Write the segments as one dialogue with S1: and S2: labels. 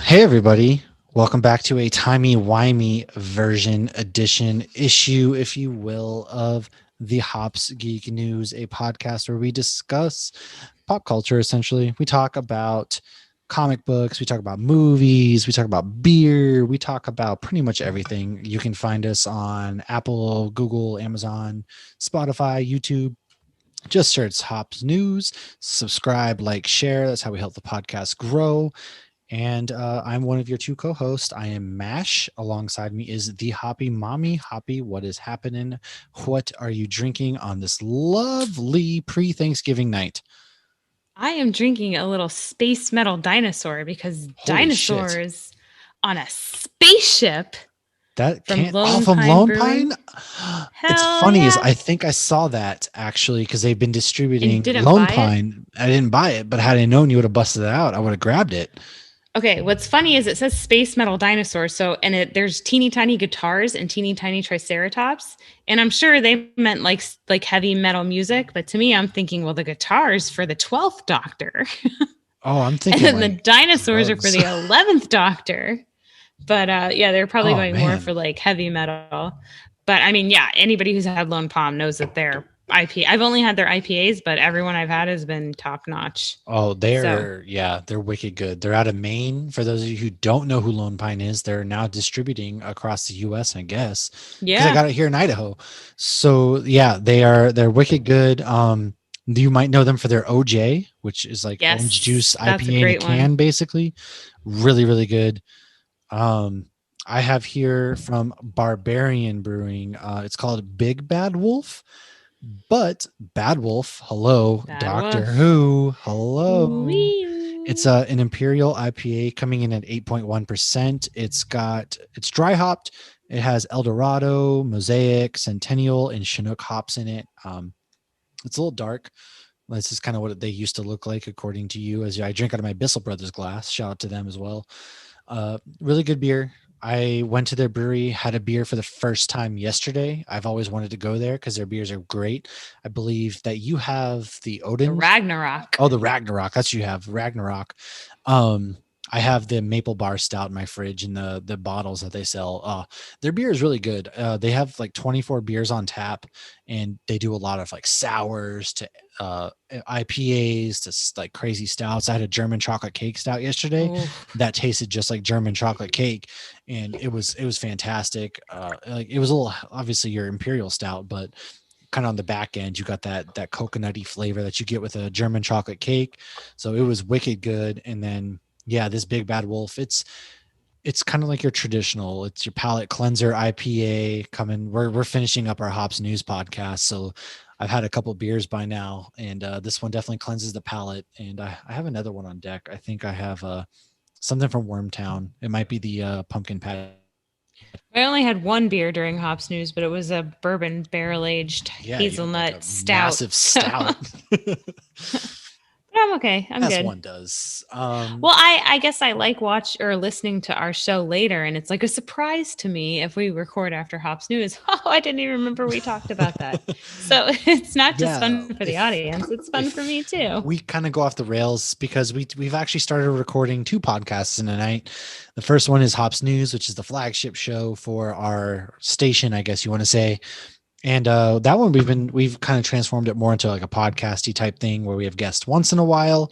S1: Hey, everybody. Welcome back to a timey-wimey version, edition, issue, if you will, of the Hops Geek News, a podcast where we discuss pop culture, essentially. We talk about comic books, we talk about movies, we talk about beer, we talk about pretty much everything. You can find us on Apple, Google, Amazon, Spotify, YouTube. Just search Hops News, subscribe, like, share. That's how we help the podcast grow. And I'm one of your two co-hosts. I am Mash. Alongside me is the Hoppy Mommy. Hoppy, what is happening? What are you drinking on this lovely pre-Thanksgiving night?
S2: I am drinking a little space metal dinosaur because
S1: Holy shit.
S2: dinosaurs on a spaceship
S1: That
S2: from
S1: can't off
S2: Lone
S1: of
S2: Pine
S1: Lone
S2: Brewing.
S1: Pine. It's
S2: Hell
S1: funny is
S2: yeah.
S1: I think I saw that actually because they've been
S2: And
S1: distributing
S2: didn't
S1: Lone
S2: buy it.
S1: Pine. I didn't buy it, but had I known you would have busted it out, I would have grabbed it.
S2: Okay, what's funny is it says space metal dinosaur. So, and there's teeny tiny guitars and teeny tiny triceratops. And I'm sure they meant like heavy metal music. But to me, I'm thinking, well, the guitars for the 12th Doctor.
S1: Oh, I'm
S2: And
S1: thinking
S2: then the
S1: like
S2: dinosaurs are for
S1: drugs.
S2: the 11th Doctor. But yeah, they're probably
S1: Oh
S2: going more
S1: man.
S2: for like heavy metal. But I mean, yeah, anybody who's had Lone Palm knows that they're I've only had their IPAs, but everyone I've had has been top notch.
S1: Oh,
S2: So
S1: they're wicked good. They're out of Maine. For those of you who don't know who Lone Pine is, they're now distributing across the US, I guess, because I
S2: yeah,
S1: got it here in Idaho. So yeah, they're wicked good. You might know them for their OJ, which is like orange juice
S2: yes, that's a
S1: IPA in a
S2: great one.
S1: can, basically. Really, really good. Um, I have here from Barbarian Brewing. It's called Big Bad Wolf. But Bad Wolf, hello.
S2: Bad
S1: Doctor
S2: Wolf.
S1: Who, hello. It's
S2: Wee.
S1: an Imperial IPA coming in at 8.1%. It's dry hopped. It has Eldorado, Mosaic, Centennial, and Chinook hops in it. It's a little dark. This is kind of what they used to look like, according to you. As I drink out of my Bissell Brothers glass. Shout out to them as well. Really good beer. I went to their brewery, had a beer for the first time yesterday. I've always wanted to go there because their beers are great. I believe that you have the
S2: The
S1: Odin.
S2: Ragnarok.
S1: Oh, the Ragnarok. That's what you have. Ragnarok. Um, I have the Maple Bar Stout in my fridge and the bottles that they sell. Their beer is really good. They have like 24 beers on tap, and they do a lot of like sours to IPAs to like crazy stouts. I had a German chocolate cake stout yesterday
S2: Oh,
S1: that tasted just like German chocolate cake, and it was fantastic. Like it was a little obviously your imperial stout, but kind of on the back end you got that coconutty flavor that you get with a German chocolate cake. So it was wicked good. And then yeah, this Big Bad Wolf, it's kind of like your traditional, it's your palate cleanser IPA coming. We're finishing up our Hops News podcast, so I've had a couple beers by now, and this one definitely cleanses the palate. And I have another one on deck. I think I have something from Wormtown. It might be the pumpkin patch.
S2: I only had one beer during Hops News, but it was a bourbon barrel aged
S1: Yeah, you have like a
S2: hazelnut stout.
S1: massive
S2: So,
S1: stout.
S2: but I'm okay. I'm
S1: As
S2: good.
S1: one does.
S2: Well, I guess I like watch or listening to our show later, and it's like a surprise to me if we record after Hops News. Oh, I didn't even remember we talked about that. So it's not just
S1: Yeah,
S2: fun for the audience; it's fun for me
S1: if
S2: too.
S1: we kind of go off the rails because we've actually started recording two podcasts in a night. The first one is Hops News, which is the flagship show for our station, I guess you want to say. And that one we've kind of transformed it more into like a podcasty type thing where we have guests once in a while.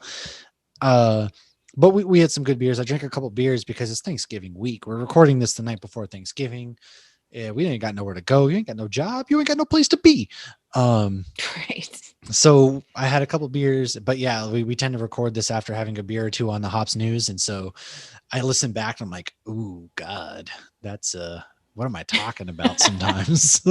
S1: Uh, but we had some good beers. I drank a couple beers because it's Thanksgiving week. We're recording this the night before Thanksgiving. Yeah, we ain't got nowhere to go. You ain't got no job. You ain't got no place to be. Um,
S2: Right.
S1: so I had a couple beers, but yeah, we tend to record this after having a beer or two on the Hops News. And so I listen back and I'm like, ooh, God, that's what am I talking about sometimes?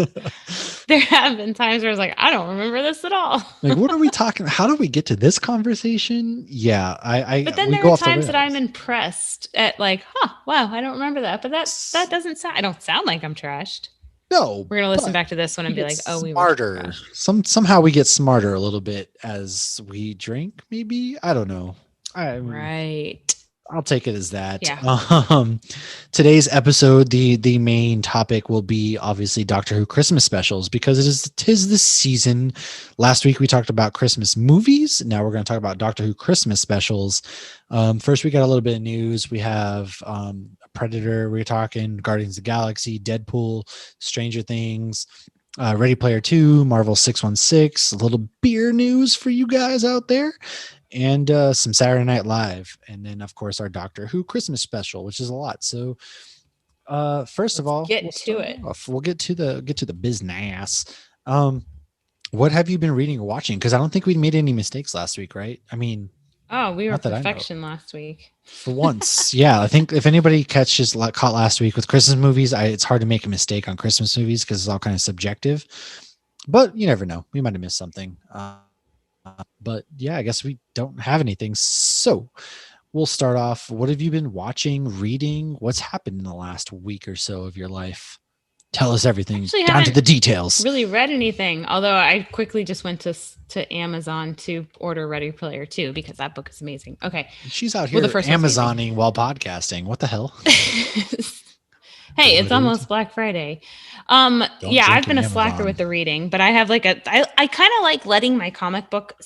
S2: There have been times where I was like, I don't remember this at all.
S1: Like, what are we talking? How do we get to this conversation? Yeah,
S2: But then
S1: we
S2: there
S1: go
S2: are
S1: off the
S2: times that I'm
S1: rails.
S2: impressed at like, huh, wow, I don't remember that. But that doesn't sound I don't sound like I'm trashed.
S1: No,
S2: We're gonna listen
S1: but
S2: back to this one
S1: we
S2: and be
S1: get
S2: like, oh, we were
S1: smarter.
S2: trashed.
S1: Somehow we get smarter a little bit as we drink. Maybe I don't know. I
S2: Right.
S1: I'll take it as that.
S2: Yeah.
S1: Today's episode, the main topic will be obviously Doctor Who Christmas specials because tis the season. Last week we talked about Christmas movies. Now we're going to talk about Doctor Who Christmas specials. First, we got a little bit of news. We have Predator. We're talking Guardians of the Galaxy, Deadpool, Stranger Things. Ready Player 2, Marvel 616, a little beer news for you guys out there, and some Saturday Night Live, and then of course our Doctor Who Christmas special, which is a lot. So first of
S2: Let's
S1: all, we'll
S2: get to
S1: start
S2: it.
S1: off. We'll get to the business. What have you been reading or watching? Because I don't think we made any mistakes last week, right? I mean,
S2: Oh, we were
S1: not that I know.
S2: perfection last week.
S1: For once, yeah. I think if anybody caught last week with Christmas movies, it's hard to make a mistake on Christmas movies because it's all kind of subjective. But you never know. We might have missed something. But yeah, I guess we don't have anything. So we'll start off. What have you been watching, reading? What's happened in the last week or so of your life? Tell us everything
S2: Actually,
S1: down to
S2: haven't
S1: the details.
S2: really read anything. Although I quickly just went to Amazon to order Ready Player 2 because that book is amazing. Okay.
S1: She's out
S2: Well,
S1: here
S2: the first one's amazing.
S1: Amazoning while podcasting. What the hell?
S2: Hey, it's almost Black Friday. Yeah, I've been a slacker
S1: Amazon.
S2: with the reading, but I have I kind of like letting my comic book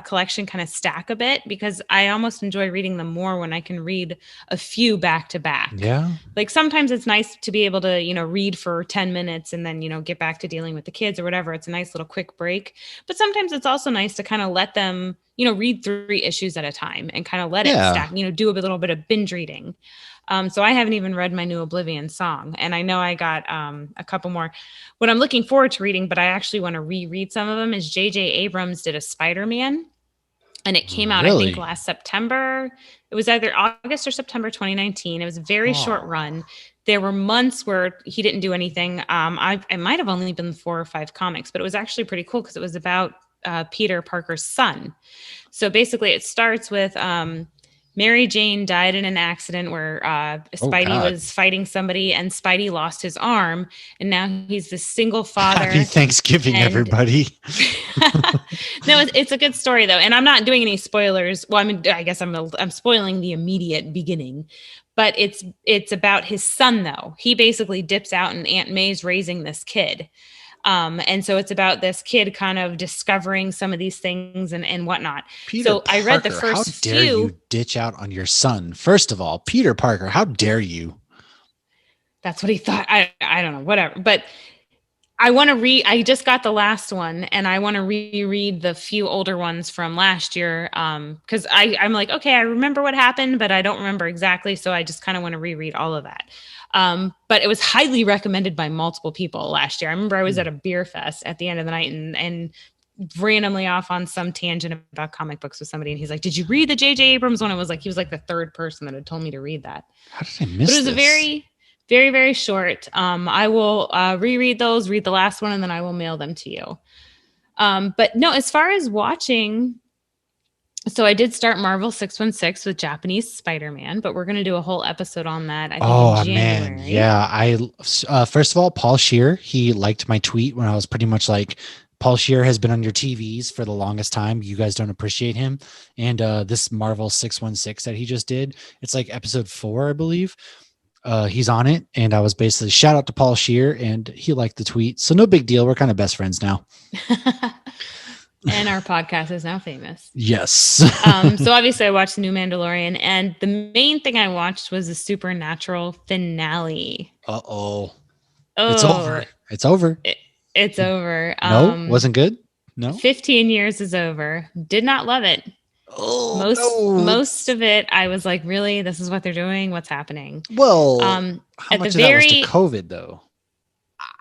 S2: collection kind of stack a bit because I almost enjoy reading them more when I can read a few back to back.
S1: Yeah.
S2: Like sometimes it's nice to be able to, read for 10 minutes and then, get back to dealing with the kids or whatever. It's a nice little quick break. But sometimes it's also nice to kind of let them, read 3 issues at a time and kind of let it stack, do a little bit of binge reading. So I haven't even read my new Oblivion song. And I know I got a couple more. What I'm looking forward to reading, but I actually want to reread some of them, is J.J. Abrams did a Spider-Man. And it came out, I think, last September. It was either August or September 2019. It was a very short run. There were months where he didn't do anything. It might have only been 4 or 5 comics, but it was actually pretty cool because it was about Peter Parker's son. So basically it starts with Mary Jane died in an accident where Spidey was fighting somebody and Spidey lost his arm. And now he's the single father.
S1: Happy Thanksgiving, everybody.
S2: No, it's a good story, though. And I'm not doing any spoilers. Well, I mean, I guess I'm spoiling the immediate beginning. But it's about his son, though. He basically dips out and Aunt May's raising this kid. And so it's about this kid kind of discovering some of these things and whatnot.
S1: Peter Parker,
S2: I read the first
S1: how dare you ditch out on your son? First of all, Peter Parker, how dare you?
S2: That's what he thought. I don't know, whatever. But I just got the last one and I want to reread the few older ones from last year. Cause I'm like, okay, I remember what happened, but I don't remember exactly. So I just kind of want to reread all of that. But it was highly recommended by multiple people last year. I remember I was at a beer fest at the end of the night and randomly off on some tangent about comic books with somebody. And he's like, did you read the J.J. Abrams one? It was like, he was like the 3rd person that had told me to read that.
S1: How did I miss
S2: But it was
S1: this?
S2: a very, very, very short. I will reread those, read the last one, and then I will mail them to you. But no, as far as watching, so I did start Marvel 616 with Japanese Spider-Man, but we're going to do a whole episode on that. I think in January.
S1: Man, yeah. First of all, Paul Scheer, he liked my tweet when I was pretty much like, Paul Scheer has been on your TVs for the longest time. You guys don't appreciate him. And this Marvel 616 that he just did, it's like episode 4, I believe. He's on it, and I was basically shout out to Paul Scheer, and he liked the tweet. So no big deal. We're kind of best friends now.
S2: And our podcast is now famous.
S1: Yes.
S2: So obviously I watched the new Mandalorian, and the main thing I watched was the Supernatural finale.
S1: Uh-oh. It's over. It's over.
S2: It's over.
S1: No, wasn't good. No.
S2: 15 years is over. Did not love it.
S1: Oh,
S2: most of it, I was like, really? This is what they're doing? What's happening?
S1: Well, how much of that was to COVID, though?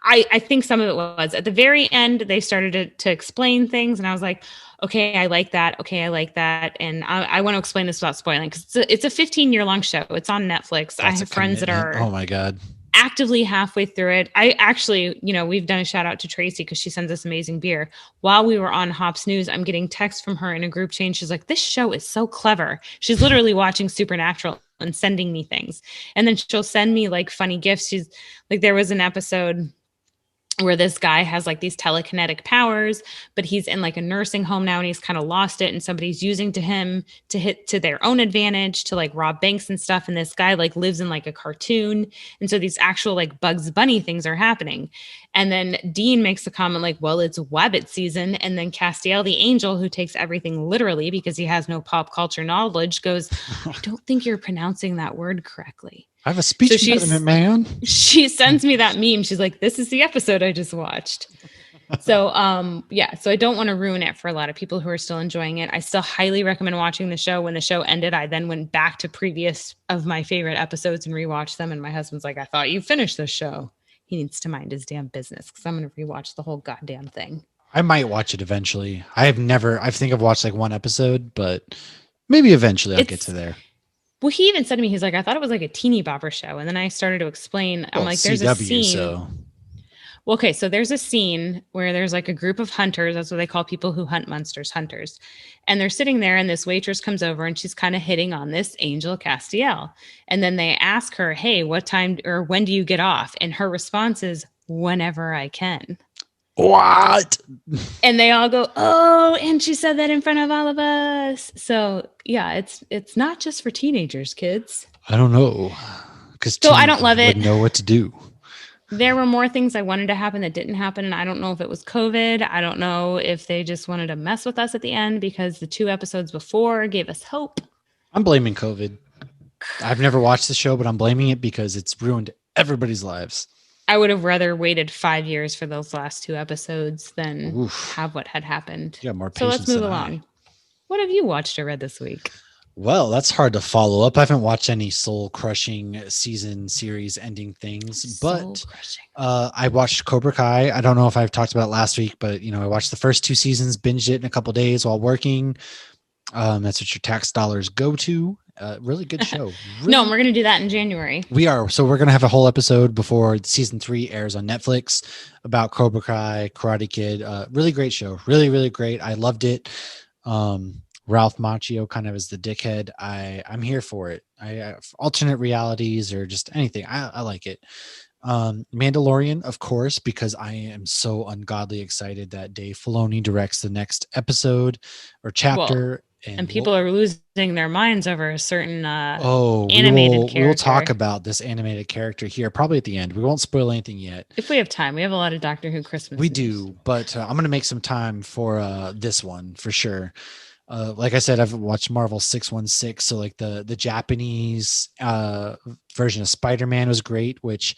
S2: I think some of it was. At the very end, they started to explain things, and I was like, okay, I like that. Okay, I like that. And I want to explain this without spoiling, because it's a 15-year-long show. It's on Netflix. I have friends that are...
S1: Oh, my God.
S2: Actively halfway through it. I actually, we've done a shout out to Tracy because she sends us amazing beer. While we were on Hops News, I'm getting texts from her in a group chain. She's like, this show is so clever. She's literally watching Supernatural and sending me things. And then she'll send me like funny gifts. She's like, there was an episode where this guy has like these telekinetic powers, but he's in like a nursing home now and he's kind of lost it, and somebody's using to him to hit to their own advantage to like rob banks and stuff, and this guy like lives in like a cartoon, and so these actual like Bugs Bunny things are happening. And then Dean makes a comment like, well, it's Wabbit season, and then Castiel the angel, who takes everything literally because he has no pop culture knowledge, goes, I don't think you're pronouncing that word correctly.
S1: I have a speech impediment, man.
S2: She sends me that meme. She's like, this is the episode I just watched. So so I don't want to ruin it for a lot of people who are still enjoying it. I still highly recommend watching the show. When the show ended, I then went back to previous of my favorite episodes and rewatched them. And my husband's like, I thought you finished the show. He needs to mind his damn business because I'm going to rewatch the whole goddamn thing.
S1: I might watch it eventually. I think I've watched like one episode, but maybe eventually I'll get to there.
S2: Well, he even said to me, he's like, I thought it was like a teeny bopper show. And then I started to explain, I'm like, there's a scene. So. Well, okay, so there's a scene where there's like a group of hunters. That's what they call people who hunt monsters, hunters. And they're sitting there, and this waitress comes over, and she's kind of hitting on this Angel Castiel. And then they ask her, hey, what time or when do you get off? And her response is, whenever I can.
S1: What?
S2: And they all go, oh, and she said that in front of all of us. So yeah, it's not just for teenagers, kids.
S1: I don't know, because
S2: so I don't love it.
S1: Know what to do.
S2: There were more things I wanted to happen that didn't happen, and I don't know if it was COVID. I don't know if they just wanted to mess with us at the end because the 2 episodes before gave us hope.
S1: I'm blaming COVID. I've never watched the show, but I'm blaming it because it's ruined everybody's lives.
S2: I would have rather waited 5 years for those last 2 episodes than have what had happened.
S1: Yeah, more patience.
S2: So let's move along. What have you watched or read this week?
S1: Well, that's hard to follow up. I haven't watched any soul-crushing season series ending things, but I watched Cobra Kai. I don't know if I've talked about it last week, but I watched the first 2 seasons, binged it in a couple days while working. That's what your tax dollars go to. Really good show. Really.
S2: No, we're going to do that in January.
S1: We are. So we're going to have a whole episode before season 3 airs on Netflix about Cobra Kai, Karate Kid. Really great show. Really, really great. I loved it. Ralph Macchio kind of is the dickhead. I'm here for it. Alternate realities or just anything. I like it. Mandalorian, of course, because I am so ungodly excited that Dave Filoni directs the next episode or chapter.
S2: And people are losing their minds over a certain animated character.
S1: We will talk about this animated character here probably at the end. We won't spoil anything yet.
S2: If we have time. We have a lot of Doctor Who Christmas
S1: We
S2: news.
S1: do, but I'm going to make some time for this one for sure. Like I said, I've watched Marvel 616. So like the Japanese version of Spider-Man was great, which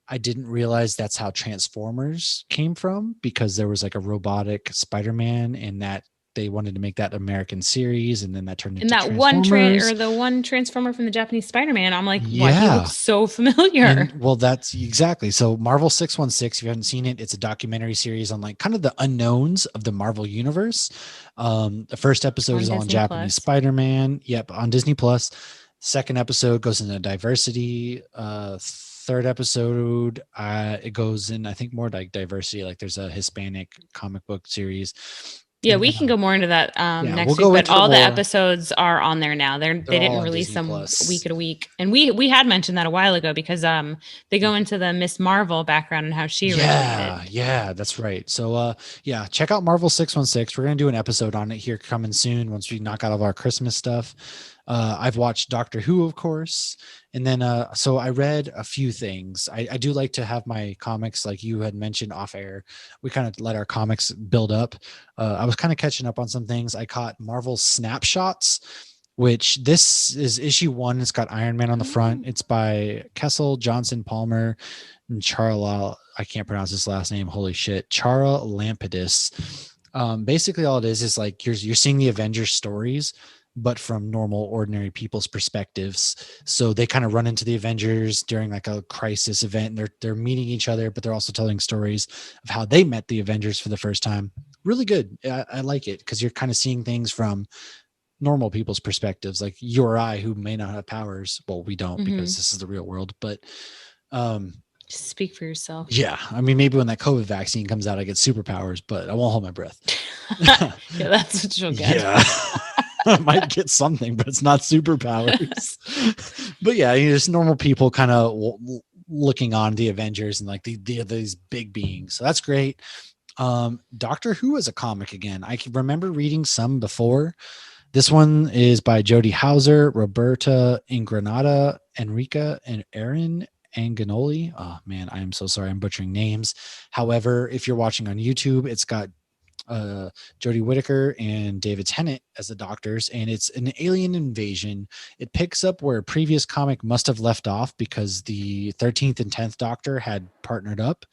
S1: I didn't realize that's how Transformers came from, because there was like a robotic Spider-Man, and that they wanted to make that American series, and then that turned into
S2: that one the one Transformer from the Japanese Spider-Man. I'm like,
S1: yeah.
S2: What? He looks so familiar.
S1: Well, that's exactly. So Marvel 616, if you haven't seen it, it's a documentary series on like kind of the unknowns of the Marvel universe. The first episode is on Japanese Spider-Man. Yep, on Disney Plus. Second episode goes into diversity. Third episode, it goes in, I think, more like diversity. Like there's a Hispanic comic book series.
S2: Yeah, we can go more into that next week, but all the episodes are on there now. They didn't release them week to week. And we had mentioned that a while ago because they go into the Miss Marvel background and how she originated.
S1: Yeah, that's right. So check out Marvel 616. We're going to do an episode on it here coming soon once we knock out all of our Christmas stuff. I've watched Doctor Who, of course. And then, so I read a few things. I do like to have my comics, like you had mentioned off air. We kind of let our comics build up. I was kind of catching up on some things. I caught Marvel Snapshots, which this is issue 1. It's got Iron Man on the front. It's by Kessel, Johnson, Palmer, and Charla. I can't pronounce his last name. Holy shit. Chara Lampidis. Basically all it is like you're seeing the Avengers stories, but from normal, ordinary people's perspectives. So they kind of run into the Avengers during like a crisis event, and they're meeting each other, but they're also telling stories of how they met the Avengers for the first time. Really good. I like it because you're kind of seeing things from normal people's perspectives, like you or I, who may not have powers. Well, we don't because this is the real world, but
S2: just speak for yourself.
S1: Yeah. I mean, maybe when that COVID vaccine comes out, I get superpowers, but I won't hold my breath.
S2: Yeah, that's what you'll get.
S1: Yeah. I might get something, but it's not superpowers. But yeah, just normal people kind of looking on the Avengers and like these big beings. So that's great. Doctor Who is a comic again. I can remember reading some before. This one is by Jodie Hauser, Roberta Ingranata, Enrica, and Aaron Anganoli. Oh man, I am so sorry I'm butchering names. However, if you're watching on YouTube, it's got Jodie Whittaker and David Tennant as the doctors, and it's an alien invasion. It picks up where a previous comic must have left off because the 13th and 10th Doctor had partnered up.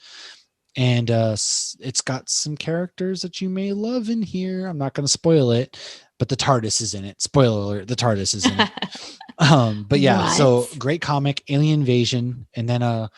S1: And it's got some characters that you may love in here. I'm not going to spoil it, but the TARDIS is in it. Spoiler alert: the TARDIS is in it. But yeah, so
S2: What?
S1: great comic, alien invasion, and then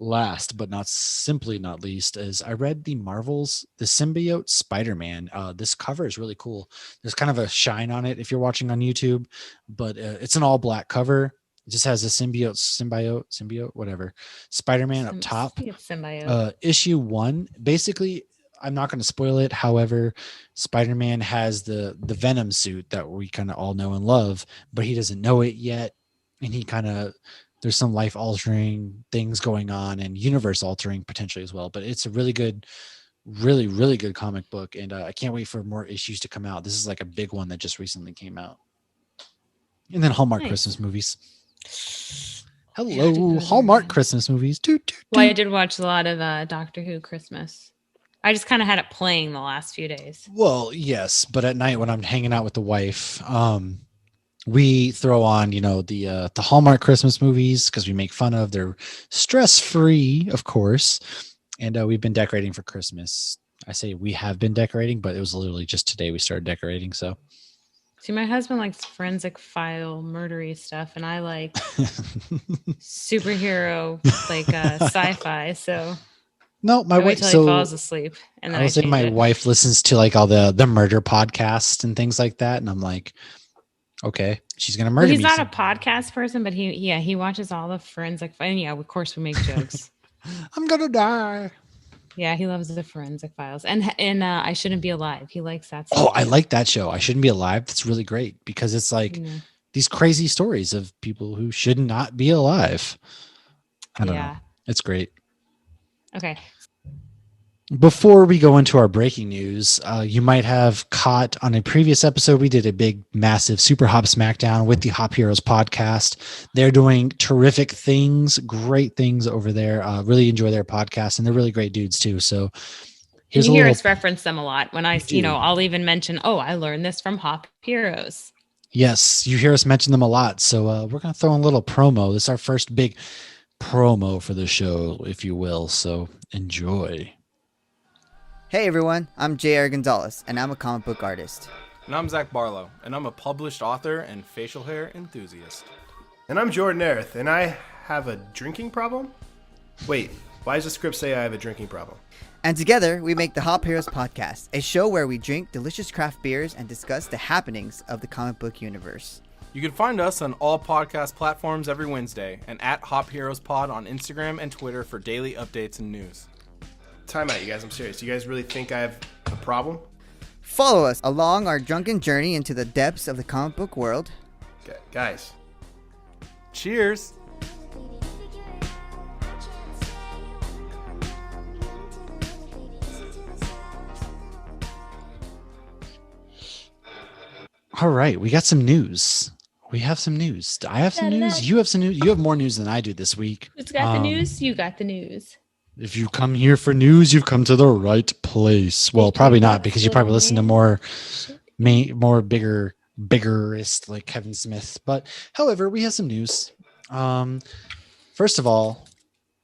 S1: last but not simply not least is I read the Marvels the symbiote Spider-Man. This cover is really cool. There's kind of a shine on it if you're watching on YouTube, but it's an all black cover. It just has a symbiote whatever Spider-Man up
S2: I
S1: top.
S2: think it's symbiote.
S1: Issue 1 basically, I'm not going to spoil it. However, Spider-Man has the Venom suit that we kind of all know and love, but he doesn't know it yet, and he kind of there's some life altering things going on and universe altering potentially as well. But it's a really good, really good comic book, and I can't wait for more issues to come out. This is like a big one that just recently came out. And then Hallmark
S2: Nice.
S1: Christmas movies.
S2: We have to
S1: Hello,
S2: go there
S1: Hallmark
S2: again.
S1: Christmas movies.
S2: Well, I did watch a lot of Doctor Who Christmas. I just kind of had it playing the last few days.
S1: Well, yes, but at night when I'm hanging out with the wife, we throw on, the Hallmark Christmas movies because we make fun of. They're stress free, of course, and we've been decorating for Christmas. I say we have been decorating, but it was literally just today we started decorating. So,
S2: See, my husband likes forensic file murdery stuff, and I like superhero, like sci-fi. So
S1: no, my
S2: I wait
S1: wife.
S2: till he falls
S1: So
S2: asleep, and
S1: I
S2: then
S1: will
S2: I
S1: say
S2: change
S1: my
S2: it.
S1: wife listens to like all the murder podcasts and things like that, and I'm like, okay, she's gonna
S2: Well,
S1: murder
S2: he's
S1: me.
S2: not a podcast person, but he watches all the forensic. And yeah, of course we make jokes.
S1: I'm gonna die.
S2: Yeah, he loves the forensic files, and I shouldn't be alive. He likes that
S1: Oh,
S2: stuff
S1: I
S2: too.
S1: like that show. I Shouldn't Be Alive. That's really great because it's like
S2: Yeah,
S1: these crazy stories of people who should not be alive. I don't know.
S2: yeah.
S1: It's great.
S2: Okay.
S1: Before we go into our breaking news, you might have caught on a previous episode, we did a big, massive Super Hop Smackdown with the Hop Heroes podcast. They're doing terrific things, great things over there. Really enjoy their podcast, and they're really great dudes too. So
S2: And
S1: here's
S2: you
S1: a
S2: hear
S1: little.
S2: us reference them a lot. When
S1: We do.
S2: I'll even mention, oh, I learned this from Hop Heroes.
S1: Yes, you hear us mention them a lot. So we're going to throw in a little promo. This is our first big promo for the show, if you will. So enjoy.
S3: Hey everyone, I'm J.R. Gonzalez, and I'm a comic book artist.
S4: And I'm Zach Barlow, and I'm a published author and facial hair enthusiast.
S5: And I'm Jordan Erith, and I have a drinking problem? Wait, why does the script say I have a drinking problem?
S3: And together, we make the Hop Heroes podcast, a show where we drink delicious craft beers and discuss the happenings of the comic book universe.
S4: You can find us on all podcast platforms every Wednesday, and at Hop Heroes Pod on Instagram and Twitter for daily updates and news.
S5: Time out, you guys, I'm serious. You guys really think I have a problem?
S3: Follow us along our drunken journey into the depths of the comic book world.
S5: Guys.
S4: Cheers!
S1: All right, we got some news. We have some news. I have some news. You have some news. You have more news than I do this week.
S2: Who's got the news? You got the news.
S1: If you come here for news, you've come to the right place. Well, probably not because you probably listen to more biggerist like Kevin Smith. But however, we have some news. First of all,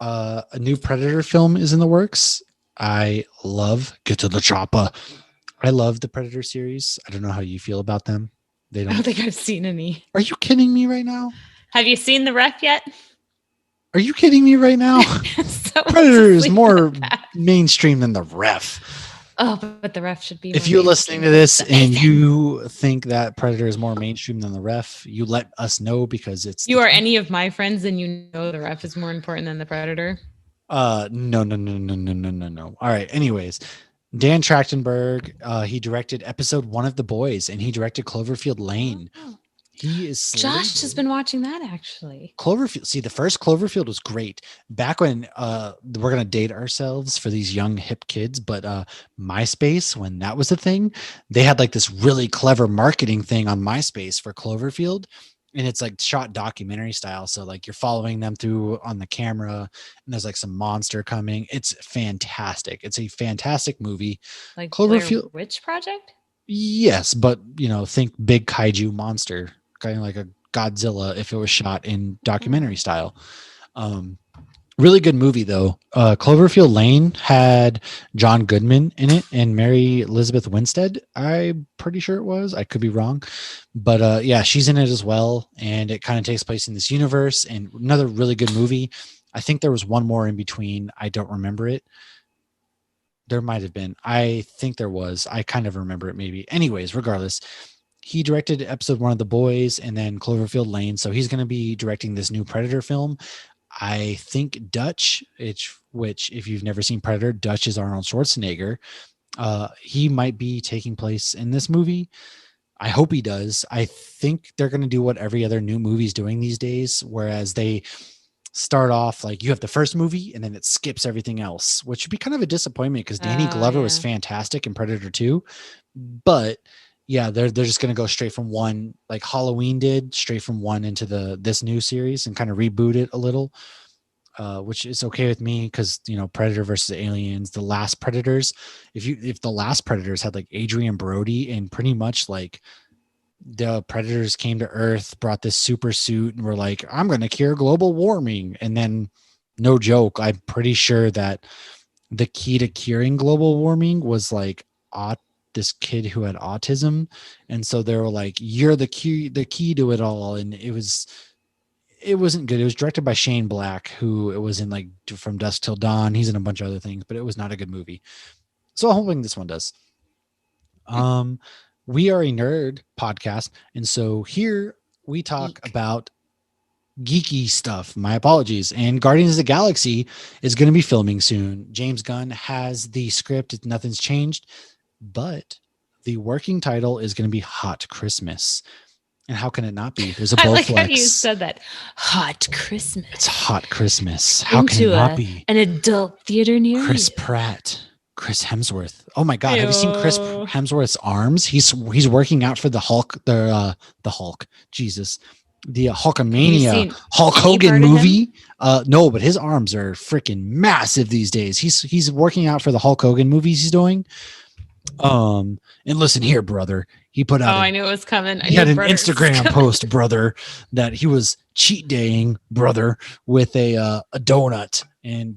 S1: a new Predator film is in the works. I love Get to the Chopper. I love the Predator series. I don't know how you feel about them. They
S2: I don't
S1: don't.
S2: think I've seen any.
S1: Are you kidding me right now?
S2: Have you seen the ref yet?
S1: Are you kidding me right now?
S2: So
S1: Predator is
S2: let's
S1: more
S2: leave it at that.
S1: mainstream than the ref.
S2: Oh, but the ref should be.
S1: If
S2: more
S1: you're
S2: mainstream.
S1: listening to this
S2: That's
S1: and
S2: amazing.
S1: you think that Predator is more mainstream than the ref, you let us know because it's
S2: You are any of my friends, and you know the ref is more important than the predator.
S1: No. All right. Anyways, Dan Trachtenberg, he directed episode 1 of The Boys, and he directed Cloverfield Lane.
S2: Oh.
S1: He is
S2: Josh has
S1: slated.
S2: been watching that actually.
S1: Cloverfield. See, the first Cloverfield was great. Back when we're gonna date ourselves for these young hip kids, but MySpace, when that was a thing, they had like this really clever marketing thing on MySpace for Cloverfield. And it's like shot documentary style. So like you're following them through on the camera, and there's like some monster coming. It's fantastic. It's a fantastic movie.
S2: Like Blair
S1: Cloverfield.
S2: Witch Project?
S1: Yes, but think big kaiju monster, kind of like a Godzilla if it was shot in documentary style. Um, really good movie though. Cloverfield Lane had John Goodman in it and Mary Elizabeth Winstead. I'm pretty sure it was. I could be wrong, but yeah, she's in it as well, and it kind of takes place in this universe. And another really good movie. I think there was one more in between. I don't remember it. There might have been. I think there was. I kind of remember it maybe. Anyways, regardless, he directed episode 1 of The Boys and then Cloverfield Lane. So he's going to be directing this new Predator film. I think Dutch, which if you've never seen Predator, Dutch is Arnold Schwarzenegger. He might be taking place in this movie. I hope he does. I think they're going to do what every other new movie's doing these days, whereas they start off like you have the first movie and then it skips everything else, which would be kind of a disappointment because Danny Glover was fantastic in Predator 2. But yeah, they're just going to go straight from one, like Halloween did, straight from one into this new series and kind of reboot it a little, which is okay with me because Predator versus Aliens, the last Predators, if the last Predators had like Adrian Brody and pretty much like the Predators came to Earth, brought this super suit, and were like, I'm going to cure global warming. And then, no joke, I'm pretty sure that the key to curing global warming was like this kid who had autism. And so they were like, you're the key to it all. And it wasn't good. It was directed by Shane Black, who it was in like From Dusk Till Dawn. He's in a bunch of other things, but it was not a good movie. So I'm hoping this one does. We are a nerd podcast, and so here we talk about geeky stuff. My apologies. And Guardians of the Galaxy is going to be filming soon. James Gunn has the script. Nothing's changed, but the working title is going to be Hot Christmas. And how can it not be? There's a Bowflex.
S2: I like how you said that. Hot Christmas.
S1: It's Hot Christmas. How can it not be?
S2: An adult theater near
S1: Chris
S2: you.
S1: Pratt. Chris Hemsworth. Oh my God. Have you seen Chris Hemsworth's arms? He's working out for the Hulk, the Hulk. Jesus. The Hulkamania Hulk Hogan movie. No, but his arms are freaking massive these days. He's working out for the Hulk Hogan movies he's doing. And listen here, brother. He put out
S2: I knew it was coming.
S1: He had an Instagram post, brother, that he was cheat daying, brother, with a donut.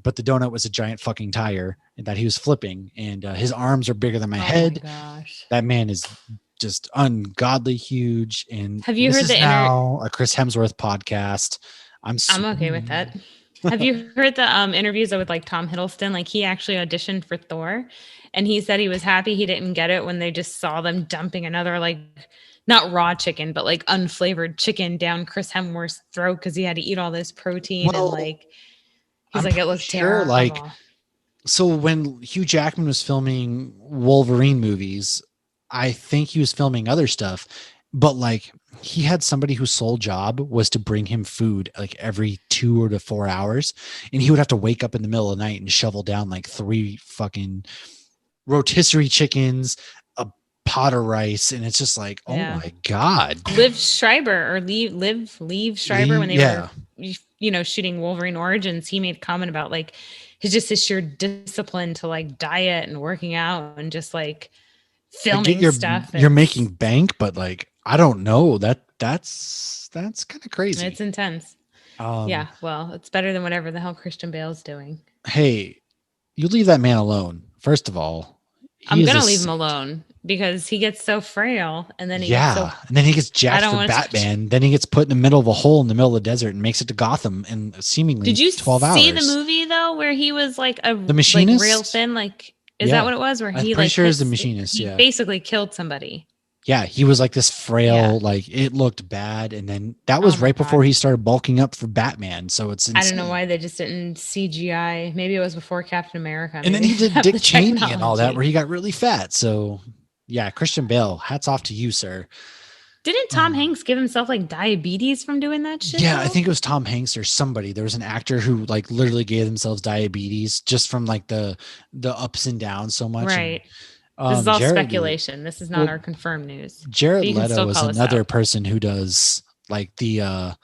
S1: But the donut was a giant fucking tire that he was flipping, and his arms are bigger than my head.
S2: My gosh.
S1: That man is just ungodly huge. And
S2: have you heard the
S1: now a Chris Hemsworth podcast? I'm
S2: okay with that. Have you heard the interviews with like Tom Hiddleston? Like he actually auditioned for Thor, and he said he was happy he didn't get it when they just saw them dumping another like not raw chicken, but like unflavored chicken down Chris Hemsworth's throat because he had to eat all this protein and like he's like it looks terrible.
S1: Like, so when Hugh Jackman was filming Wolverine movies, I think he was filming other stuff, but like he had somebody whose sole job was to bring him food like every 2 to 4 hours, and he would have to wake up in the middle of the night and shovel down like 3 fucking rotisserie chickens, a pot of rice, and it's just like, oh my God.
S2: Liv Schreiber or Liv Schreiber, when they were shooting Wolverine Origins, he made a comment about like his sheer discipline to like diet and working out and just like filming stuff.
S1: You're making bank, but like I don't know, that's kind of crazy.
S2: It's intense. Yeah, well, it's better than whatever the hell Christian Bale's doing.
S1: Hey, you leave that man alone. First of all,
S2: I'm gonna leave him alone because he gets so frail, and then and
S1: then he gets jacked for Batman. Then he gets put in the middle of a hole in the middle of the desert and makes it to Gotham in seemingly 12 hours.
S2: Did you see the movie though, where he was like
S1: the machinist,
S2: like real thin? Like, is that what it was? Where
S1: I'm
S2: he
S1: pretty sure is the machinist.
S2: He basically killed somebody.
S1: Yeah, he was like this frail, like it looked bad, and then that was right before he started bulking up for Batman. So it's insane.
S2: I don't know why they just didn't CGI. Maybe it was before Captain America.
S1: And then he did Dick Cheney and all that, where he got really fat. So yeah, Christian Bale, hats off to you, sir.
S2: Didn't Tom Hanks give himself like diabetes from doing that shit?
S1: Yeah,
S2: though?
S1: I think it was Tom Hanks or somebody. There was an actor who like literally gave themselves diabetes just from like the ups and downs so much.
S2: Right.
S1: And,
S2: This is all
S1: Jared,
S2: speculation. This is not
S1: well,
S2: our confirmed news.
S1: Jared
S2: But you can
S1: Leto
S2: still
S1: is
S2: call us
S1: another
S2: out.
S1: person who does like the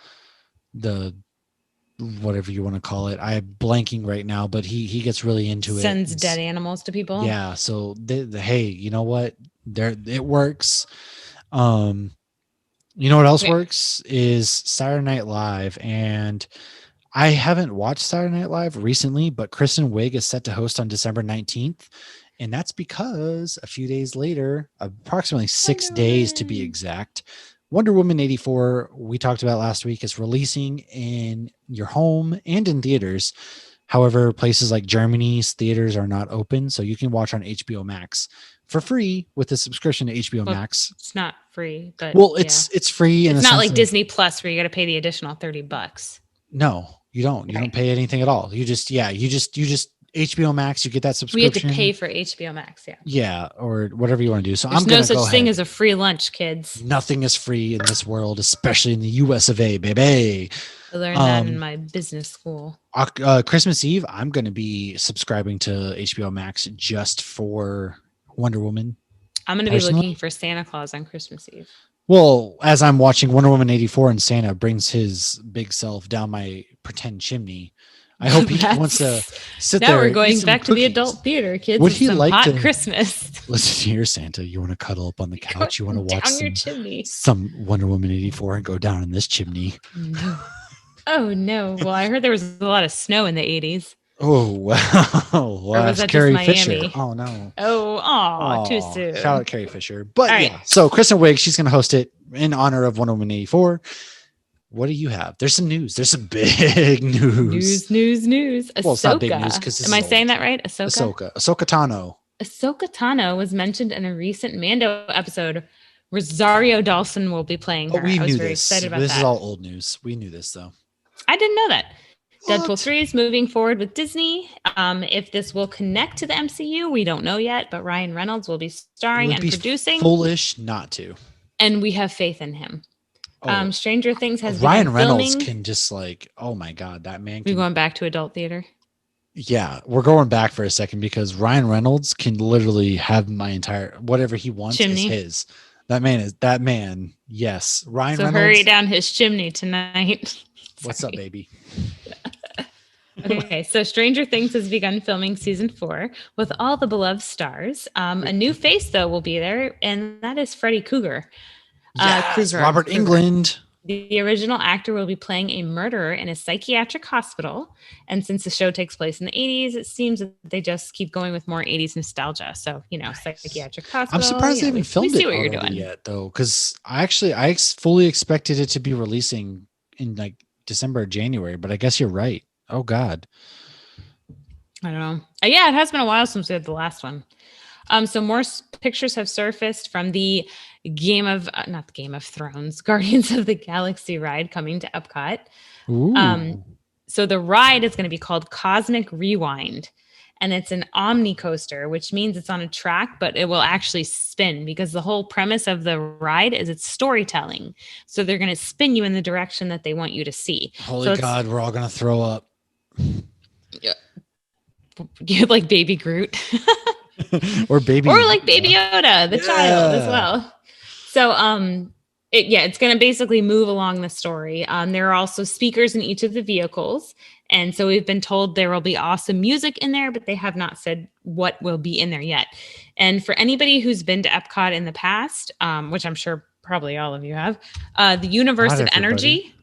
S1: whatever you want to call it. I'm blanking right now, but he gets really into
S2: Sends
S1: it.
S2: dead animals to people.
S1: Yeah. So hey, you know what? There it works. You know what else
S2: Okay.
S1: works is Saturday Night Live, and I haven't watched Saturday Night Live recently, but Kristen Wiig is set to host on December 19th. And that's because a few days later, approximately 6 days to be exact, Wonder Woman 84, we talked about last week, is releasing in your home and in theaters. However, places like Germany's theaters are not open, so you can watch on HBO Max for free with a subscription to HBO
S2: Well,
S1: Max.
S2: It's not free, but
S1: Well, it's free.
S2: it's not like Disney Plus where you got to pay the additional $30.
S1: No, you don't. You don't pay anything at all. You just HBO Max. You get that
S2: We
S1: subscription.
S2: had to pay for HBO Max. Yeah.
S1: Yeah, or whatever you want to do. So
S2: There's
S1: I'm
S2: no
S1: gonna
S2: such
S1: go
S2: thing
S1: ahead.
S2: as a free lunch, kids.
S1: Nothing is free in this world, especially in the US of A, baby.
S2: I learned that in my business school.
S1: Christmas Eve, I'm going to be subscribing to HBO Max just for Wonder Woman.
S2: I'm going to be looking for Santa Claus on Christmas Eve.
S1: Well, as I'm watching Wonder Woman 84 and Santa brings his big self down my pretend chimney, I hope he wants to sit
S2: now
S1: there.
S2: Now we're
S1: and
S2: going
S1: eat some
S2: back to the
S1: cookies.
S2: adult theater, kids.
S1: Would
S2: It's
S1: he
S2: some
S1: like
S2: hot
S1: to-
S2: Christmas?
S1: Listen here, Santa. You want to cuddle up on the couch? You want to watch
S2: down your chimney.
S1: some Wonder Woman 84 and go down in this chimney?
S2: No. Oh no! Well, I heard there was a lot of snow in the 80s.
S1: Oh wow! Well,
S2: Or was that
S1: Carrie
S2: just
S1: Fisher.
S2: Miami?
S1: Oh no!
S2: Oh, too soon.
S1: Shout out Carrie Fisher. But
S2: All
S1: yeah,
S2: right.
S1: so Kristen Wiig, she's going to host it in honor of Wonder Woman 84. What do you have? There's some news. There's some big news.
S2: News. Ahsoka.
S1: Well, it's not big news because
S2: Am I saying that right? Ahsoka.
S1: Ahsoka Tano.
S2: Ahsoka Tano was mentioned in a recent Mando episode. Rosario Dawson will be playing her.
S1: We
S2: I was
S1: knew
S2: very
S1: this.
S2: excited about
S1: This
S2: that.
S1: is all old news. We knew this though.
S2: I didn't know that.
S1: What?
S2: Deadpool 3 is moving forward with Disney. If this will connect to the MCU, we don't know yet, but Ryan Reynolds will be starring
S1: It would
S2: and
S1: be
S2: producing.
S1: Foolish not to.
S2: And we have faith in him.
S1: Oh.
S2: Stranger Things has
S1: Ryan
S2: begun
S1: Reynolds
S2: filming.
S1: can just like, oh my God, that man
S2: We're
S1: can.
S2: going back to adult theater.
S1: Yeah, we're going back for a second because Ryan Reynolds can literally have my entire whatever he wants
S2: Chimney.
S1: is his. That man. Yes, Ryan
S2: So
S1: Reynolds.
S2: hurry down his chimney tonight.
S1: What's up, baby?
S2: Okay, so Stranger Things has begun filming season 4 with all the beloved stars. A new face, though, will be there, and that is Freddy Krueger.
S1: Yes,
S2: Krueger.
S1: Robert Englund.
S2: The original actor will be playing a murderer in a psychiatric hospital. And since the show takes place in the 80s, it seems that they just keep going with more 80s nostalgia. So, psychiatric hospital.
S1: I'm surprised they haven't filmed
S2: we see
S1: it
S2: what you're
S1: already
S2: doing.
S1: yet, though, because I fully expected it to be releasing in like December or January, but I guess you're right. Oh God.
S2: I don't know. Yeah, it has been a while since we had the last one. So more pictures have surfaced from the not the Game of Thrones, Guardians of the Galaxy ride coming to Epcot.
S1: Ooh.
S2: So the ride is going to be called Cosmic Rewind, and it's an omni coaster, which means it's on a track, but it will actually spin because the whole premise of the ride is it's storytelling. So they're going to spin you in the direction that they want you to see.
S1: Holy God, we're all gonna throw up.
S2: Like Baby Groot.
S1: or baby
S2: or like Baby Yoda, the child as well. So it's going to basically move along the story. There are also speakers in each of the vehicles, and so we've been told there will be awesome music in there, but they have not said what will be in there yet. And for anybody who's been to Epcot in the past, which I'm sure probably all of you have, the Universe of Energy.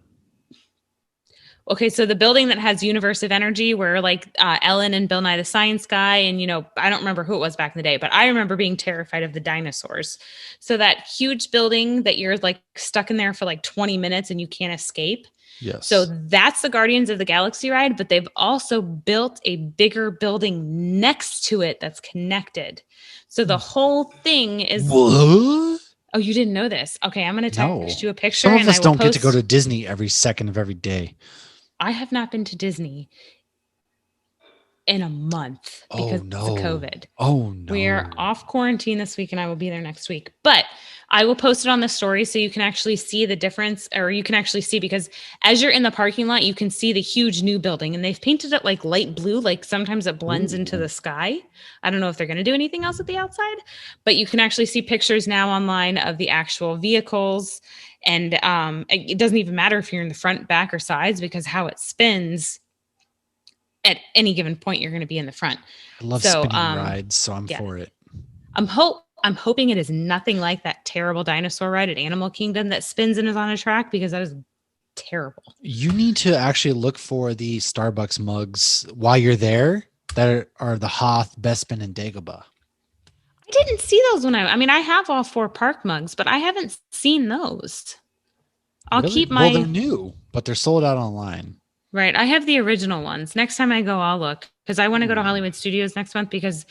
S2: Okay, so the building that has Universe of Energy, where like Ellen and Bill Nye the Science Guy, and I don't remember who it was back in the day, but I remember being terrified of the dinosaurs. So that huge building that you're like stuck in there for like 20 minutes and you can't escape.
S1: Yes.
S2: So that's the Guardians of the Galaxy ride, but they've also built a bigger building next to it that's connected. So the whole thing is.
S1: What?
S2: Oh, you didn't know this? Okay, I'm going to text you a picture.
S1: Some of us don't get to go
S2: post-
S1: to Disney every second of every day.
S2: I have not been to Disney in a month
S1: Oh
S2: because
S1: no.
S2: of COVID.
S1: Oh no.
S2: We are off quarantine this week, and I will be there next week. But I will post it on the story so you can actually see the difference, or you can actually see, because as you're in the parking lot, you can see the huge new building, and they've painted it like light blue. Like sometimes it blends into the sky. I don't know if they're going to do anything else at the outside, but you can actually see pictures now online of the actual vehicles. And it doesn't even matter if you're in the front, back, or sides, because how it spins at any given point, you're going to be in the front.
S1: I love
S2: So,
S1: spinning rides, so I'm
S2: yeah.
S1: for it.
S2: I'm hoping it is nothing like that terrible dinosaur ride at Animal Kingdom that spins and is on a track, because that is terrible.
S1: You need to actually look for the Starbucks mugs while you're there that are the Hoth, Bespin, and Dagobah.
S2: I didn't see those I mean, I have all 4 park mugs, but I haven't seen those. I'll
S1: Really?
S2: keep my
S1: Well, they're new, but they're sold out online.
S2: Right. I have the original ones. Next time I go, I'll look, because I want to go to Hollywood Studios next month, because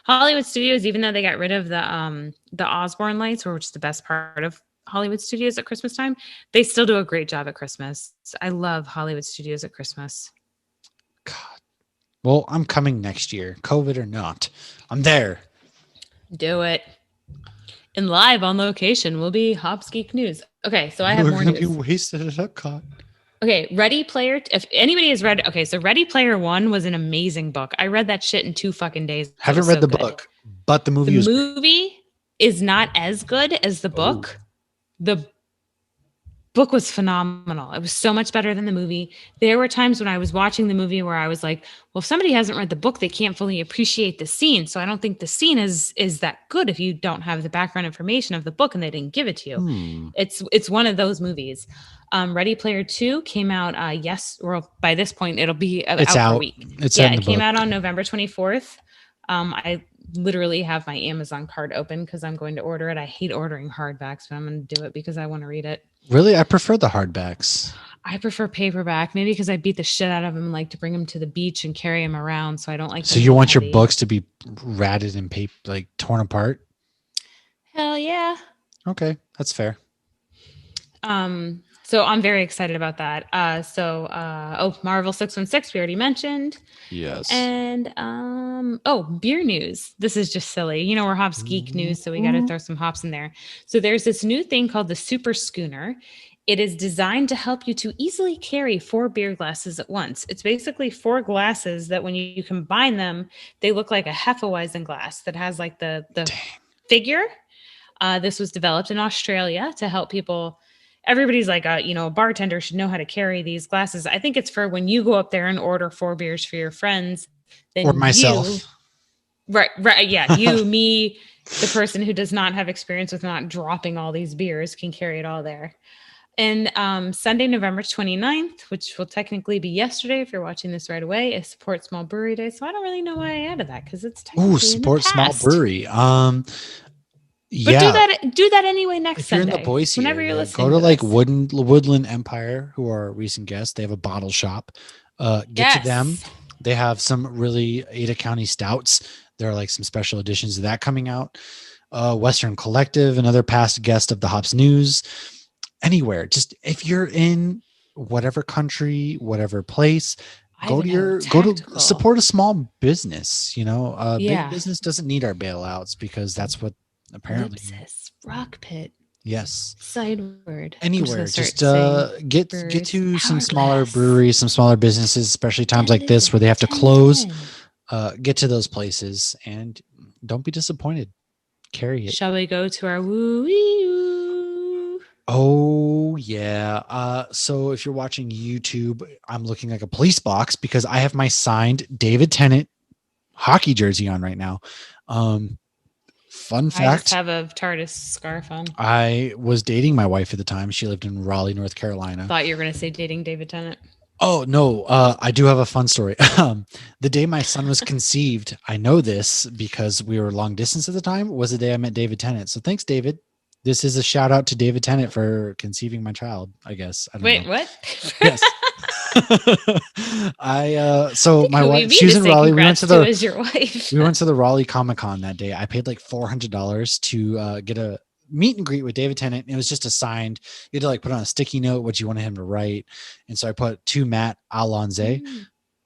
S2: Hollywood Studios, even though they got rid of the Osborne lights, which is the best part of Hollywood Studios at Christmas time, they still do a great job at Christmas. I love Hollywood Studios at Christmas.
S1: God. Well, I'm coming next year, COVID or not. I'm there.
S2: Do it. And live on location will be Hops Geek News. Okay, so I have more
S1: We're gonna
S2: news.
S1: be wasted at Epcot.
S2: Okay, Ready Player. If anybody has read, okay, so Ready Player One was an amazing book. I read that shit in 2 fucking days. It
S1: Haven't
S2: was
S1: read
S2: so
S1: the
S2: good.
S1: book, but the movie
S2: The
S1: was great.
S2: movie is not as good as the book. The book was phenomenal. It was so much better than the movie. There were times when I was watching the movie where I was like, well, if somebody hasn't read the book, they can't fully appreciate the scene. So I don't think the scene is that good if you don't have the background information of the book and they didn't give it to you. It's one of those movies. Ready Player 2 came out by this point it'll be out for a week.
S1: It's
S2: Yeah,
S1: in the
S2: it came
S1: book.
S2: out on November 24th. I literally have my Amazon card open because I'm going to order it. I hate ordering hardbacks, but I'm going to do it because I want to read it.
S1: Really? I prefer the hardbacks.
S2: I prefer paperback, maybe because I beat the shit out of them and like to bring them to the beach and carry them around. So I don't like.
S1: So you want your books to be ratted and paper, like torn apart?
S2: Hell yeah.
S1: Okay, that's fair.
S2: So I'm very excited about that. Marvel 616 we already mentioned.
S1: Yes.
S2: And beer news. This is just silly. You know, we're Hops Geek News, so we got to throw some hops in there. So there's this new thing called the Super Schooner. It is designed to help you to easily carry 4 beer glasses at once. It's basically 4 glasses that when you combine them, they look like a Hefeweizen glass that has like the figure. This was developed in Australia to help people. Everybody's like, a bartender should know how to carry these glasses. I think it's for when you go up there and order 4 beers for your friends. Then
S1: or myself.
S2: Right. Yeah. You, me, the person who does not have experience with not dropping all these beers can carry it all there. And Sunday, November 29th, which will technically be yesterday if you're watching this right away, is Support Small Brewery Day. So I don't really know why I added that, because it's technically
S1: support small brewery.
S2: But do that anyway next
S1: if you're
S2: Sunday.
S1: in the Boise
S2: whenever
S1: area,
S2: you're listening,
S1: go to like
S2: this.
S1: Woodland Empire, who are a recent guest. They have a bottle shop. Get to them. They have some really Ada County stouts. There are like some special editions of that coming out. Western Collective, another past guest of the Hops News. Anywhere, just if you're in whatever country, whatever place, go to support a small business. Big business doesn't need our bailouts, because that's what apparently
S2: Rock Pit.
S1: Yes.
S2: Sideward.
S1: Anywhere, just get to some smaller breweries, some smaller businesses, especially times like this where they have to close. Get to those places and don't be disappointed. Carry it.
S2: Shall we go to our woo?
S1: Oh yeah. So if you're watching YouTube, I'm looking like a police box because I have my signed David Tennant hockey jersey on right now. Fun fact.
S2: I just have a TARDIS scarf on.
S1: I was dating my wife at the time. She lived in Raleigh, North Carolina.
S2: Thought you were going to say dating David Tennant.
S1: Oh, no. I do have a fun story. The day my son was conceived, I know this because we were long distance at the time, was the day I met David Tennant. So thanks, David. This is a shout out to David Tennant for conceiving my child, I guess. I don't know.
S2: What?
S1: Yes. So my wife, she was in Raleigh. We went to the Raleigh Comic-Con that day. I paid like $400 to get a meet and greet with David Tennant. It was just assigned. You had to like put on a sticky note what you wanted him to write. And so I put to Matt Alonze.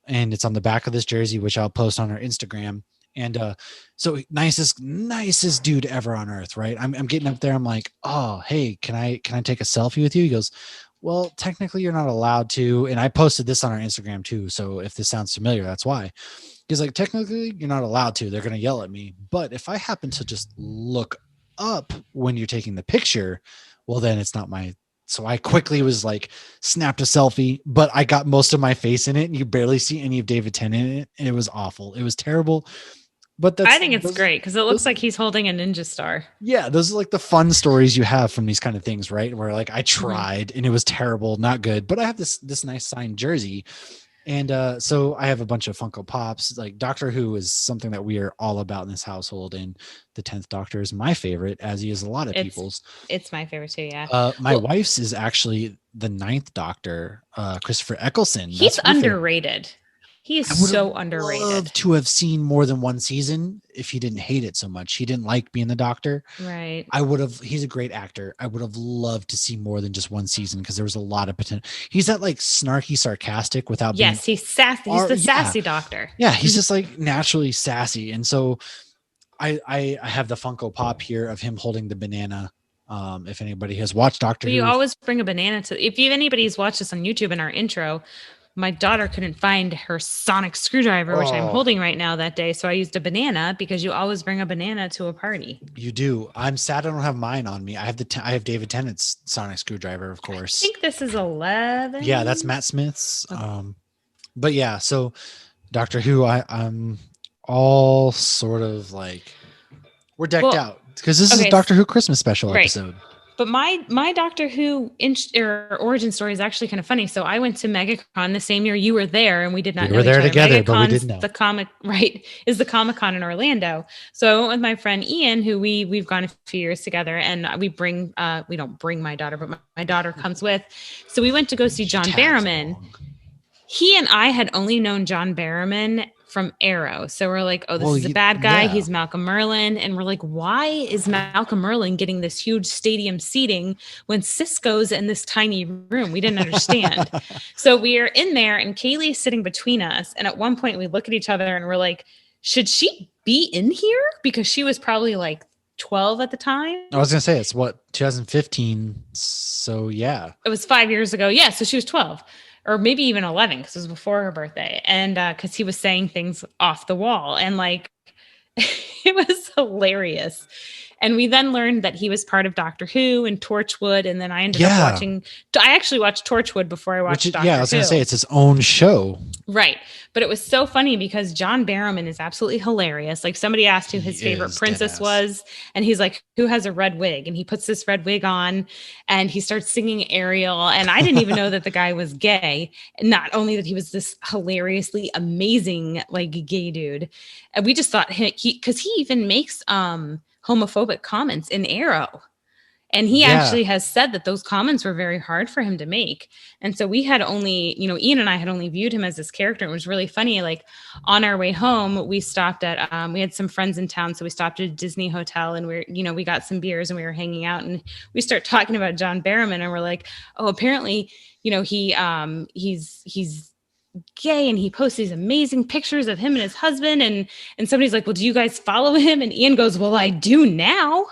S1: and it's on the back of this jersey, which I'll post on our Instagram. And so nicest dude ever on earth, right? I'm getting up there. I'm like, oh, hey, can I take a selfie with you? He goes, well, technically you're not allowed to. And I posted this on our Instagram too. So if this sounds familiar, that's why. He's like, technically you're not allowed to. They're going to yell at me. But if I happen to just look up when you're taking the picture, well, then it's not my. So I quickly was like, snapped a selfie, but I got most of my face in it, and you barely see any of David Tennant in it. And it was awful. It was terrible. But
S2: I think it's great because it looks like he's holding a ninja star.
S1: Yeah, those are like the fun stories you have from these kind of things, right? Where like I tried and it was terrible, not good, but I have this nice signed jersey. And so I have a bunch of Funko Pops. Like Doctor Who is something that we are all about in this household, and the 10th Doctor is my favorite, as he is a lot of people's.
S2: It's my favorite too, yeah.
S1: My wife's is actually the 9th Doctor, Christopher Eccleston.
S2: He's underrated. He is so underrated.
S1: I would love to have seen more than one season if he didn't hate it so much. He didn't like being the Doctor.
S2: Right.
S1: He's a great actor. I would have loved to see more than just one season because there was a lot of potential. He's that like snarky, sarcastic without being.
S2: Yes, he's sassy. He's the sassy Doctor.
S1: Yeah, he's just like naturally sassy. And so I have the Funko Pop here of him holding the banana. If anybody has watched Doctor Who.
S2: You always bring a banana if anybody's watched this on YouTube in our intro. My daughter couldn't find her sonic screwdriver, which I'm holding right now that day. So I used a banana because you always bring a banana to a party.
S1: You do. I'm sad I don't have mine on me. I have David Tennant's sonic screwdriver, of course.
S2: I think this is 11.
S1: Yeah, that's Matt Smith's. Okay. But yeah, so Doctor Who, I'm all sort of like, we're decked out because this is a Doctor Who Christmas special episode.
S2: But my Doctor Who origin story is actually kind of funny. So I went to MegaCon the same year you were there, and we did not know each other. We were there together, but we didn't know. The Comic-Con in Orlando. So I went with my friend Ian, who we've gone a few years together, and we don't bring my daughter, but my daughter comes with. So we went to go see John Barrowman. He and I had only known John Barrowman from Arrow. So we're like, oh, this is a bad guy. Yeah. He's Malcolm Merlyn. And we're like, why is Malcolm Merlyn getting this huge stadium seating when Cisco's in this tiny room? We didn't understand. So we are in there and Kaylee's sitting between us. And at one point we look at each other and we're like, should she be in here? Because she was probably like 12 at the time.
S1: I was going to say, it's 2015. So yeah.
S2: It was 5 years ago. Yeah. So she was 12. Or maybe even 11 because it was before her birthday. And because he was saying things off the wall. And like, it was hilarious. And we then learned that he was part of Doctor Who and Torchwood. And then I ended up I actually watched Torchwood before I watched Doctor Who.
S1: Yeah, I was going to say, it's its own show.
S2: Right. But it was so funny because John Barrowman is absolutely hilarious. Like somebody asked who his favorite princess was. And he's like, who has a red wig? And he puts this red wig on and he starts singing Ariel. And I didn't even know that the guy was gay. Not only that he was this hilariously amazing, like gay dude. And we just thought because he even makes homophobic comments in Arrow. And he actually has said that those comments were very hard for him to make. And so we had only, Ian and I had only viewed him as this character. It was really funny. Like on our way home, we stopped at, we had some friends in town. So we stopped at a Disney hotel and we got some beers and we were hanging out and we start talking about John Barrowman and we're like, oh, apparently, he's gay and he posts these amazing pictures of him and his husband and somebody's like, well, do you guys follow him? And Ian goes, well, I do now.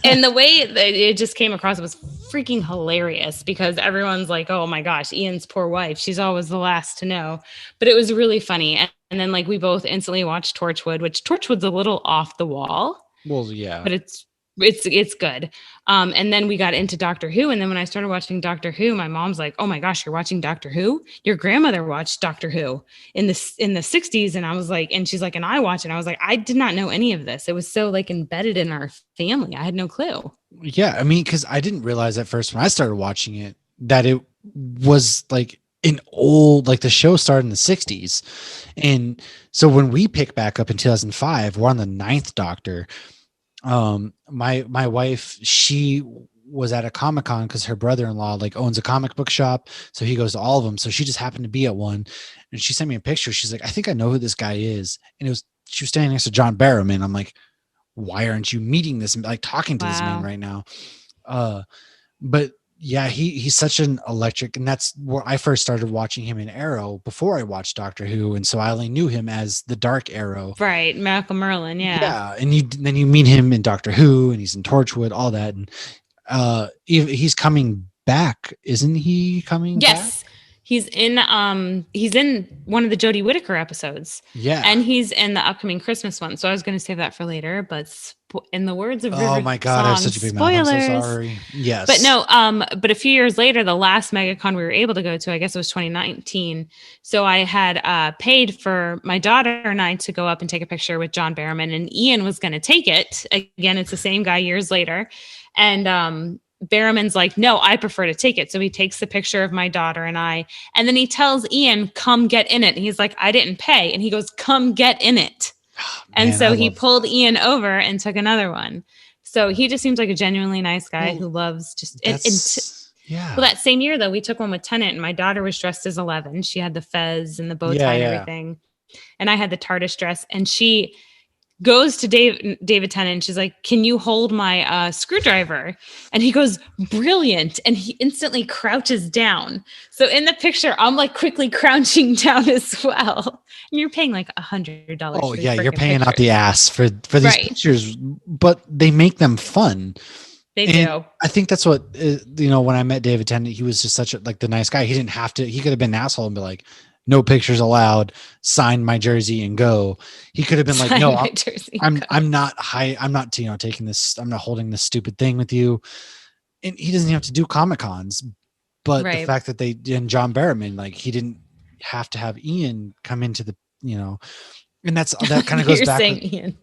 S2: And the way it just came across, it was freaking hilarious because everyone's like, oh my gosh, Ian's poor wife, she's always the last to know. But it was really funny. And then like we both instantly watched Torchwood, which Torchwood's a little off the wall.
S1: Well, yeah,
S2: but it's good. And then we got into Doctor Who. And then when I started watching Doctor Who, my mom's like, oh my gosh, you're watching Doctor Who? Your grandmother watched Doctor Who in the 60s. And I was like, and she's like, and I watch it. And I was like, I did not know any of this. It was so like embedded in our family. I had no clue.
S1: Yeah. I mean, cause I didn't realize at first when I started watching it, that it was like an old, like the show started in the 60s. And so when we pick back up in 2005, we're on the 9th Doctor. My wife, she was at a Comic-Con because her brother-in-law like owns a comic book shop. So he goes to all of them. So she just happened to be at one and she sent me a picture. She's like, I think I know who this guy is. And she was standing next to John Barrowman. I'm like, why aren't you meeting this, like talking to this man right now? But Yeah, he's such an electric, and that's where I first started watching him in Arrow before I watched Doctor Who, and so I only knew him as the Dark Arrow.
S2: Right, Malcolm Merlin. Yeah.
S1: Yeah, and then you meet him in Doctor Who, and he's in Torchwood, all that, and he's coming back, isn't he? Coming back?
S2: Yes. He's in one of the Jodie Whittaker episodes.
S1: Yeah.
S2: And he's in the upcoming Christmas one. So I was going to save that for later, but in the words of
S1: Oh
S2: River
S1: my god, I have
S2: Song,
S1: such a big mouth. I'm so
S2: spoilers.
S1: sorry. Yes.
S2: But no, but a few years later, the last MegaCon we were able to go to, I guess it was 2019. So I had paid for my daughter and I to go up and take a picture with John Barrowman, and Ian was going to take it. Again, it's the same guy years later. And Barrowman's like, no, I prefer to take it. So he takes the picture of my daughter and I, and then he tells Ian, come get in it. And he's like, I didn't pay. And he goes, come get in it. And
S1: Man,
S2: so
S1: I
S2: he
S1: love-
S2: pulled Ian over and took another one. So he just seems like a genuinely nice guy who loves just
S1: yeah.
S2: well, that same year though, we took one with Tennant, and my daughter was dressed as 11. She had the fez and the bow tie
S1: Yeah,
S2: and
S1: yeah.
S2: everything. And I had the TARDIS dress, and she goes to David Tennant, and she's like, can you hold my screwdriver? And he goes, brilliant. And he instantly crouches down. So in the picture, I'm like quickly crouching down as well. And you're paying like $100.
S1: Oh
S2: for these
S1: yeah, you're
S2: frickin'
S1: paying out
S2: pictures.
S1: the ass for these
S2: Right.
S1: pictures, but they make them fun.
S2: They
S1: And
S2: do.
S1: I think that's what when I met David Tennant, he was just such a the nice guy. He didn't have to. He could have been an asshole and be like, "No pictures allowed. Sign my jersey and go." He could have been like,
S2: Sign
S1: "No,
S2: my jersey.
S1: I'm not high. I'm not taking this. I'm not holding this stupid thing with you." And he doesn't have to do Comic Cons, but the
S2: Right.
S1: fact that they and John Barrowman, like he didn't have to have Ian come into the and that kind of goes
S2: You're
S1: back.
S2: saying, Ian.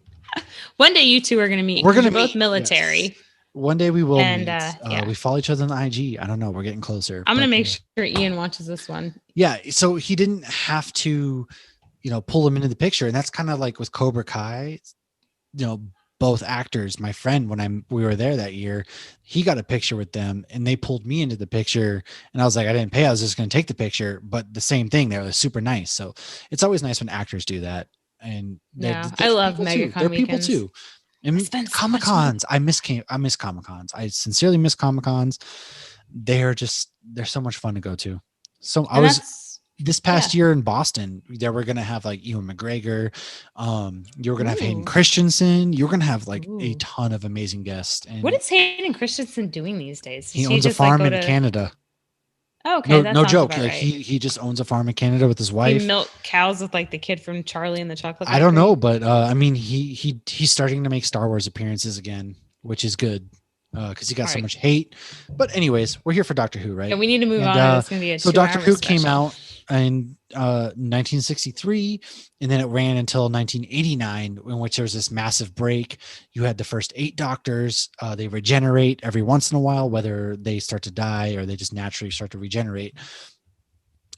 S2: One day you two are going to meet.
S1: We're
S2: 'cause
S1: gonna
S2: you're both
S1: meet,
S2: military.
S1: yes. One day we will
S2: And,
S1: meet.
S2: yeah.
S1: We follow each other on the IG. I don't know. We're getting closer.
S2: I'm going to
S1: but,
S2: make sure Ian watches this one.
S1: Yeah. So he didn't have to, pull him into the picture. And that's kind of like with Cobra Kai, both actors, my friend, when we were there that year, he got a picture with them and they pulled me into the picture. And I was like, I didn't pay. I was just going to take the picture, but the same thing. They were super nice. So it's always nice when actors do that. And
S2: Yeah, I love MegaCon
S1: They're people
S2: weekends.
S1: too. And
S2: spend so
S1: Comic
S2: much money.
S1: Cons, I miss Comic Cons. I sincerely miss Comic Cons. They're so much fun to go to. So I
S2: And
S1: was
S2: that's-
S1: this past year in Boston. They were gonna have like Ewan McGregor. You were gonna have Hayden
S2: Ooh.
S1: Christensen. You were gonna have like a
S2: Ooh.
S1: ton of amazing guests. And
S2: what is Hayden Christensen doing these days?
S1: he
S2: Does
S1: owns a
S2: just, like,
S1: farm
S2: go
S1: in
S2: to-
S1: Canada.
S2: Oh, okay,
S1: No,
S2: that
S1: no
S2: sounds
S1: joke.
S2: about
S1: Like
S2: right.
S1: he just owns a farm in Canada with his
S2: He
S1: wife.
S2: milk cows with like the kid from Charlie and the Chocolate
S1: I don't
S2: Factory.
S1: know, but I mean, he's starting to make Star Wars appearances again, which is good because he got so
S2: Alright.
S1: much hate. But anyways, we're here for Doctor Who, right?
S2: Yeah, we need to move
S1: And,
S2: on. It's going to be a
S1: so
S2: 2-hour
S1: Doctor Who came
S2: special.
S1: out in 1963, and then it ran until 1989, in which there was this massive break. You had the first 8 Doctors. They regenerate every once in a while, whether they start to die or they just naturally start to regenerate.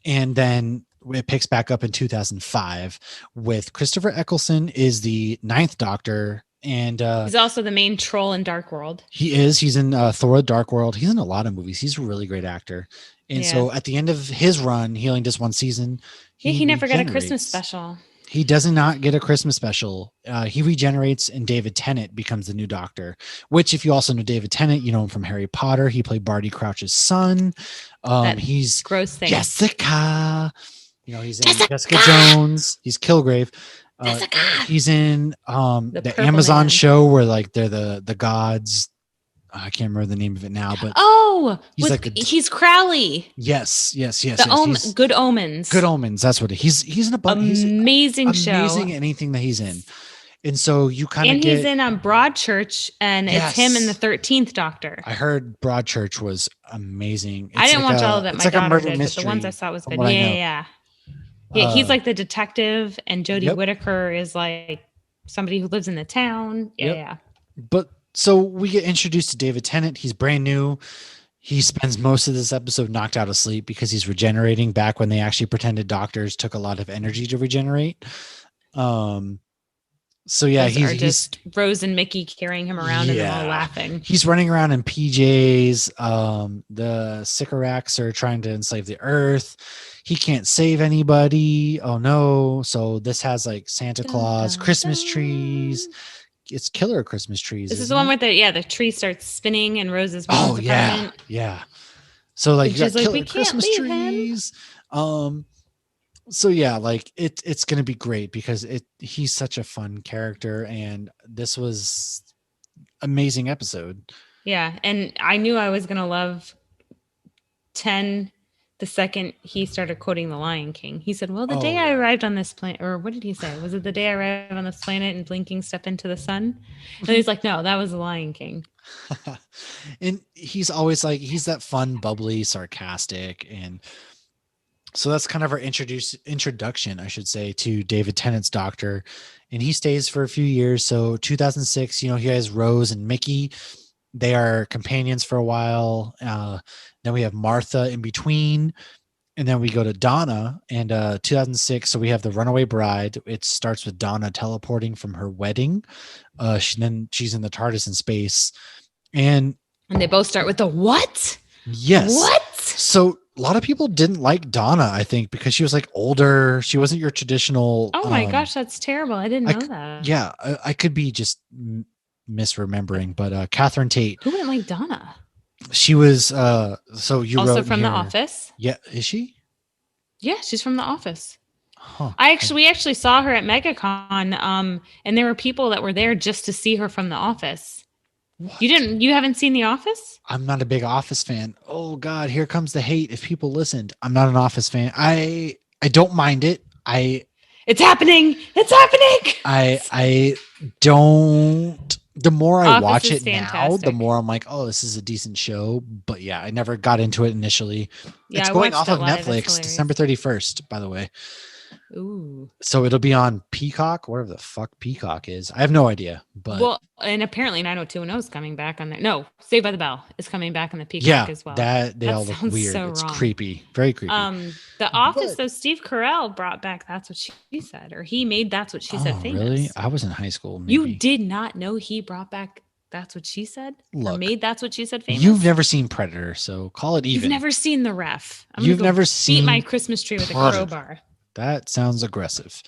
S1: And then it picks back up in 2005 with Christopher Eccleston is the 9th Doctor. And
S2: He's also the main troll in Dark World.
S1: he's in Thor: Dark World. He's in a lot of movies. He's a really great actor. And so at the end of his run, he only does one season.
S2: Yeah, he never got a Christmas
S1: regenerates.
S2: special.
S1: He does not get a Christmas special. He regenerates, and David Tennant becomes the new Doctor. Which, if you also know David Tennant, you know him from Harry Potter. He played Barty Crouch's son.
S2: That
S1: He's
S2: Gross thing.
S1: Jessica. He's in Jessica Jones. He's Kilgrave. He's in the
S2: Purple
S1: Amazon
S2: Man.
S1: show where like they're the gods. I can't remember the name of it now, but
S2: Oh,
S1: He's
S2: with-
S1: like a-
S2: he's Crowley.
S1: yes.
S2: The
S1: He's
S2: Good Omens.
S1: Good Omens. That's what he's in a bunch. He's
S2: Amazing show.
S1: amazing at anything that he's in. And so you kind of
S2: And
S1: get.
S2: he's in Broadchurch, and it's him and the 13th Doctor.
S1: I heard Broadchurch was amazing.
S2: I
S1: It's
S2: didn't
S1: like
S2: watch
S1: a-
S2: all of it.
S1: it's
S2: My
S1: like a
S2: daughter
S1: murder
S2: did, but the ones I
S1: mystery,
S2: saw was
S1: from
S2: good.
S1: what I know.
S2: Yeah. Yeah, he's
S1: Uh,
S2: like the detective, and Jodie
S1: Yep.
S2: Whittaker is like somebody who lives in the town. Yeah,
S1: Yep.
S2: yeah.
S1: But so we get introduced to David Tennant. He's brand new. He spends most of this episode knocked out of sleep because he's regenerating back when they actually pretended doctors took a lot of energy to regenerate. So yeah,
S2: Those are
S1: he's
S2: just Rose and Mickey carrying him around, and they're all
S1: Yeah.
S2: laughing.
S1: he's running around in PJs. The Sycorax are trying to enslave the earth. He can't save anybody. Oh no. So this has like Santa
S2: Dun,
S1: Claus,
S2: dun,
S1: Christmas
S2: dun.
S1: trees, it's killer Christmas trees.
S2: This is
S1: isn't
S2: the one
S1: it?
S2: where the tree starts spinning in Rose's mom's
S1: Oh yeah,
S2: apartment.
S1: yeah. So like
S2: And
S1: you got
S2: she's like, we
S1: killer
S2: can't
S1: Christmas
S2: leave him.
S1: trees. So yeah, like it's gonna be great because he's such a fun character, and this was amazing episode.
S2: Yeah. And I knew I was going to love 10 the second he started quoting The Lion King. He said, well, the
S1: Oh,
S2: day I
S1: yeah.
S2: arrived on this planet, or what did he say? Was it the day I arrived on this planet and blinking step into the sun? And he's like, no, that was The Lion King.
S1: And he's always like he's that fun, bubbly, sarcastic, and so that's kind of our introduction, I should say, to David Tennant's Doctor, and he stays for a few years. So 2006, he has Rose and Mickey. They are companions for a while. Then we have Martha in between, and then we go to Donna and 2006. So we have the Runaway Bride. It starts with Donna teleporting from her wedding. Then she's in the TARDIS in space, and
S2: they both start with the what?
S1: Yes.
S2: What?
S1: So a lot of people didn't like Donna, I think, because she was like older. She wasn't your traditional.
S2: Oh my gosh, that's terrible. I didn't know that.
S1: Yeah, I could be just misremembering, but Catherine Tate.
S2: Who wouldn't like Donna?
S1: She was so you
S2: also
S1: wrote
S2: from The
S1: here-
S2: Office.
S1: Yeah, is she?
S2: Yeah, she's from The Office.
S1: Huh.
S2: We actually saw her at MegaCon, and there were people that were there just to see her from The Office.
S1: What?
S2: You haven't seen The Office?
S1: I'm not a big Office fan. Oh God, here comes the hate. If people listened, I'm not an Office fan. I don't mind it.
S2: It's happening. It's happening.
S1: I don't. The more I
S2: Office
S1: watch
S2: is
S1: it now, the
S2: fantastic.
S1: more I'm like, oh, this is a decent show. But yeah, I never got into it initially.
S2: Yeah,
S1: It's
S2: I
S1: going
S2: watched
S1: off
S2: it
S1: of
S2: live. It's
S1: Netflix
S2: hilarious.
S1: December 31st, by the way.
S2: Ooh.
S1: So it'll be on Peacock, whatever the fuck Peacock is. I have no idea. But
S2: Well, and apparently 90210 is coming back on there. No, Saved by the Bell is coming back on the Peacock
S1: yeah,
S2: as well.
S1: that they
S2: That
S1: all look
S2: sounds
S1: weird.
S2: so
S1: It's
S2: wrong.
S1: creepy, very creepy.
S2: The Office,
S1: But-
S2: though, Steve Carell brought back That's What She Said, or he made That's What She Said
S1: Oh,
S2: famous.
S1: really? I was in high school. Maybe.
S2: You did not know he brought back That's What She Said? Or
S1: Look,
S2: made That's What She Said famous?
S1: You've never seen Predator, so call it even.
S2: You've never seen The Ref. I'm
S1: You've
S2: gonna go
S1: never
S2: beat
S1: seen
S2: my Christmas tree with a
S1: Predator.
S2: crowbar.
S1: That sounds aggressive.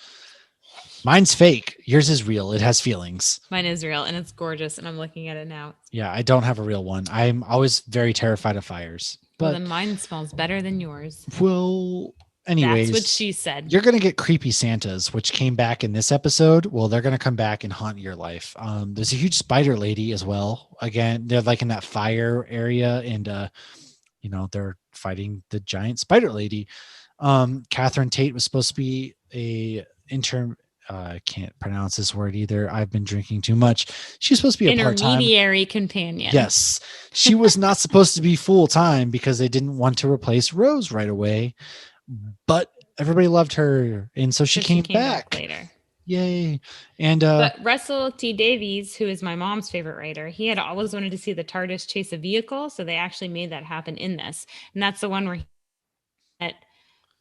S1: Mine's fake. Yours is real. It has feelings.
S2: Mine is real, and it's gorgeous, and I'm looking at it now.
S1: Yeah, I don't have a real one. I'm always very terrified of fires.
S2: Well,
S1: But
S2: then mine smells better than yours.
S1: well, anyways,
S2: That's what she said.
S1: you're gonna get creepy Santas, which came back in this episode. Well, they're gonna come back and haunt your life. There's a huge spider lady as well. Again, they're like in that fire area, and they're fighting the giant spider lady. Catherine Tate was supposed to be a intern. I can't pronounce this word either. I've been drinking too much. She's supposed to be a part-time.
S2: Intermediary companion.
S1: Yes. She was not supposed to be full-time because they didn't want to replace Rose right away. But everybody loved her. And so she came back.
S2: later.
S1: Yay. And
S2: But Russell T. Davies, who is my mom's favorite writer, he had always wanted to see the TARDIS chase a vehicle. So they actually made that happen in this. And that's the one where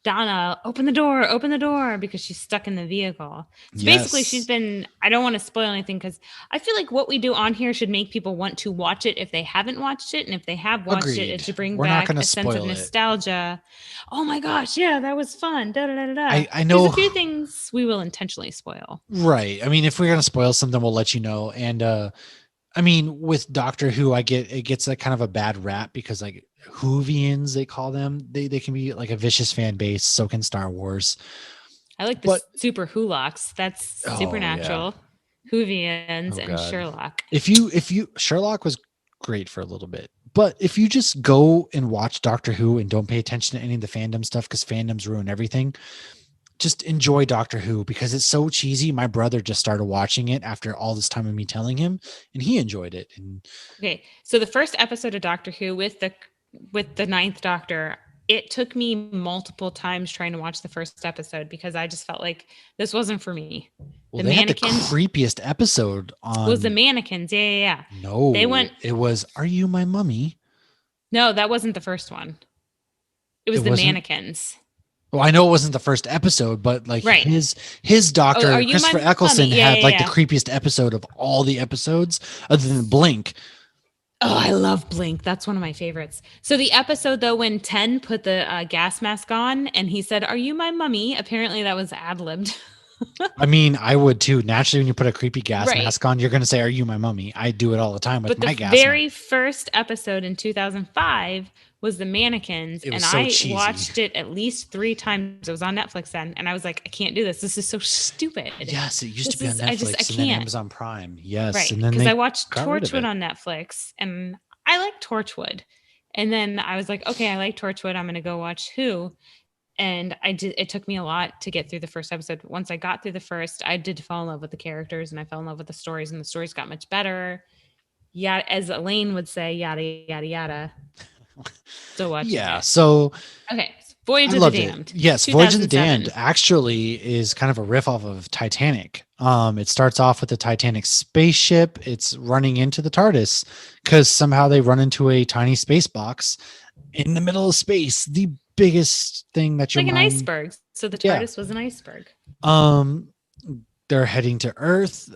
S2: Donna, open the door, because she's stuck in the vehicle. So basically, she's been, I don't want to spoil anything because I feel like what we do on here should make people want to watch it if they haven't watched it. And if they have watched it,
S1: Agreed.
S2: it should bring
S1: We're not
S2: back
S1: gonna
S2: a sense of
S1: spoil it.
S2: nostalgia. Oh my gosh, yeah, that was fun. Da, da, da, da, da.
S1: I know-
S2: There's a few things we will intentionally spoil.
S1: right. I mean, if we're going to spoil something, we'll let you know. And I mean, with Doctor Who, it gets like kind of a bad rap because like Whovians, they call them, they can be like a vicious fan base. So can Star Wars.
S2: I like the
S1: But-
S2: super Wholocks. That's
S1: Oh,
S2: Supernatural, Whovians,
S1: Oh,
S2: and
S1: God.
S2: Sherlock.
S1: If you Sherlock was great for a little bit, but if you just go and watch Doctor Who and don't pay attention to any of the fandom stuff, because fandoms ruin everything, just enjoy Doctor Who because it's so cheesy. My brother just started watching it after all this time of me telling him, and he enjoyed it. And
S2: Okay, so the first episode of Doctor Who with the Ninth Doctor, it took me multiple times trying to watch the first episode because I just felt like this wasn't for me.
S1: well,
S2: The
S1: they had the
S2: mannequins-
S1: creepiest episode on.
S2: Was the mannequins? Yeah.
S1: No,
S2: They went-
S1: It was. Are you my mummy?
S2: No, that wasn't the first one. It was
S1: It
S2: the
S1: wasn't?
S2: mannequins.
S1: Well, I know it wasn't the first episode, but like
S2: Right.
S1: his doctor,
S2: Oh, Are You My
S1: Christopher Eccleston,
S2: Mummy? Yeah,
S1: had
S2: yeah,
S1: like
S2: yeah.
S1: the creepiest episode of all the episodes, other than Blink.
S2: Oh, I love Blink. That's one of my favorites. So the episode though, when 10 put the gas mask on and he said, "Are you my mummy?" Apparently that was ad-libbed.
S1: I mean, I would too. Naturally, when you put a creepy gas
S2: Right.
S1: mask on, you're going to say, "Are you my mummy?" I do it all the time with
S2: But the
S1: my gas
S2: very
S1: mask.
S2: first episode in 2005 was the mannequins,
S1: It was
S2: and
S1: so
S2: I
S1: cheesy.
S2: watched it at least 3 times. It was on Netflix then, and I was like, I can't do this. This is so stupid.
S1: Yes, it used to
S2: This
S1: be on
S2: is I
S1: Netflix and then
S2: can't.
S1: Amazon Prime. Yes,
S2: Right,
S1: and then
S2: because I
S1: they
S2: watched
S1: got rid of
S2: Torchwood
S1: it.
S2: on Netflix, and I like Torchwood. And then I was like, okay, I like Torchwood. I'm gonna go watch Who. And I did. It took me a lot to get through the first episode. Once I got through the first, I did fall in love with the characters, and I fell in love with the stories, and the stories got much better. Yeah, as Elaine would say, yada yada yada. Still watching
S1: Yeah,
S2: it.
S1: so
S2: Okay, Voyage
S1: I
S2: of the
S1: loved
S2: Damned.
S1: it. Yes, Voyage of the
S2: 2007.
S1: Damned actually is kind of a riff off of Titanic. It starts off with the Titanic spaceship. It's running into the TARDIS because somehow they run into a tiny space box in the middle of space. The biggest thing that your
S2: Like an
S1: mind,
S2: iceberg. So the
S1: yeah.
S2: TARDIS was an iceberg.
S1: Um, they're heading to Earth.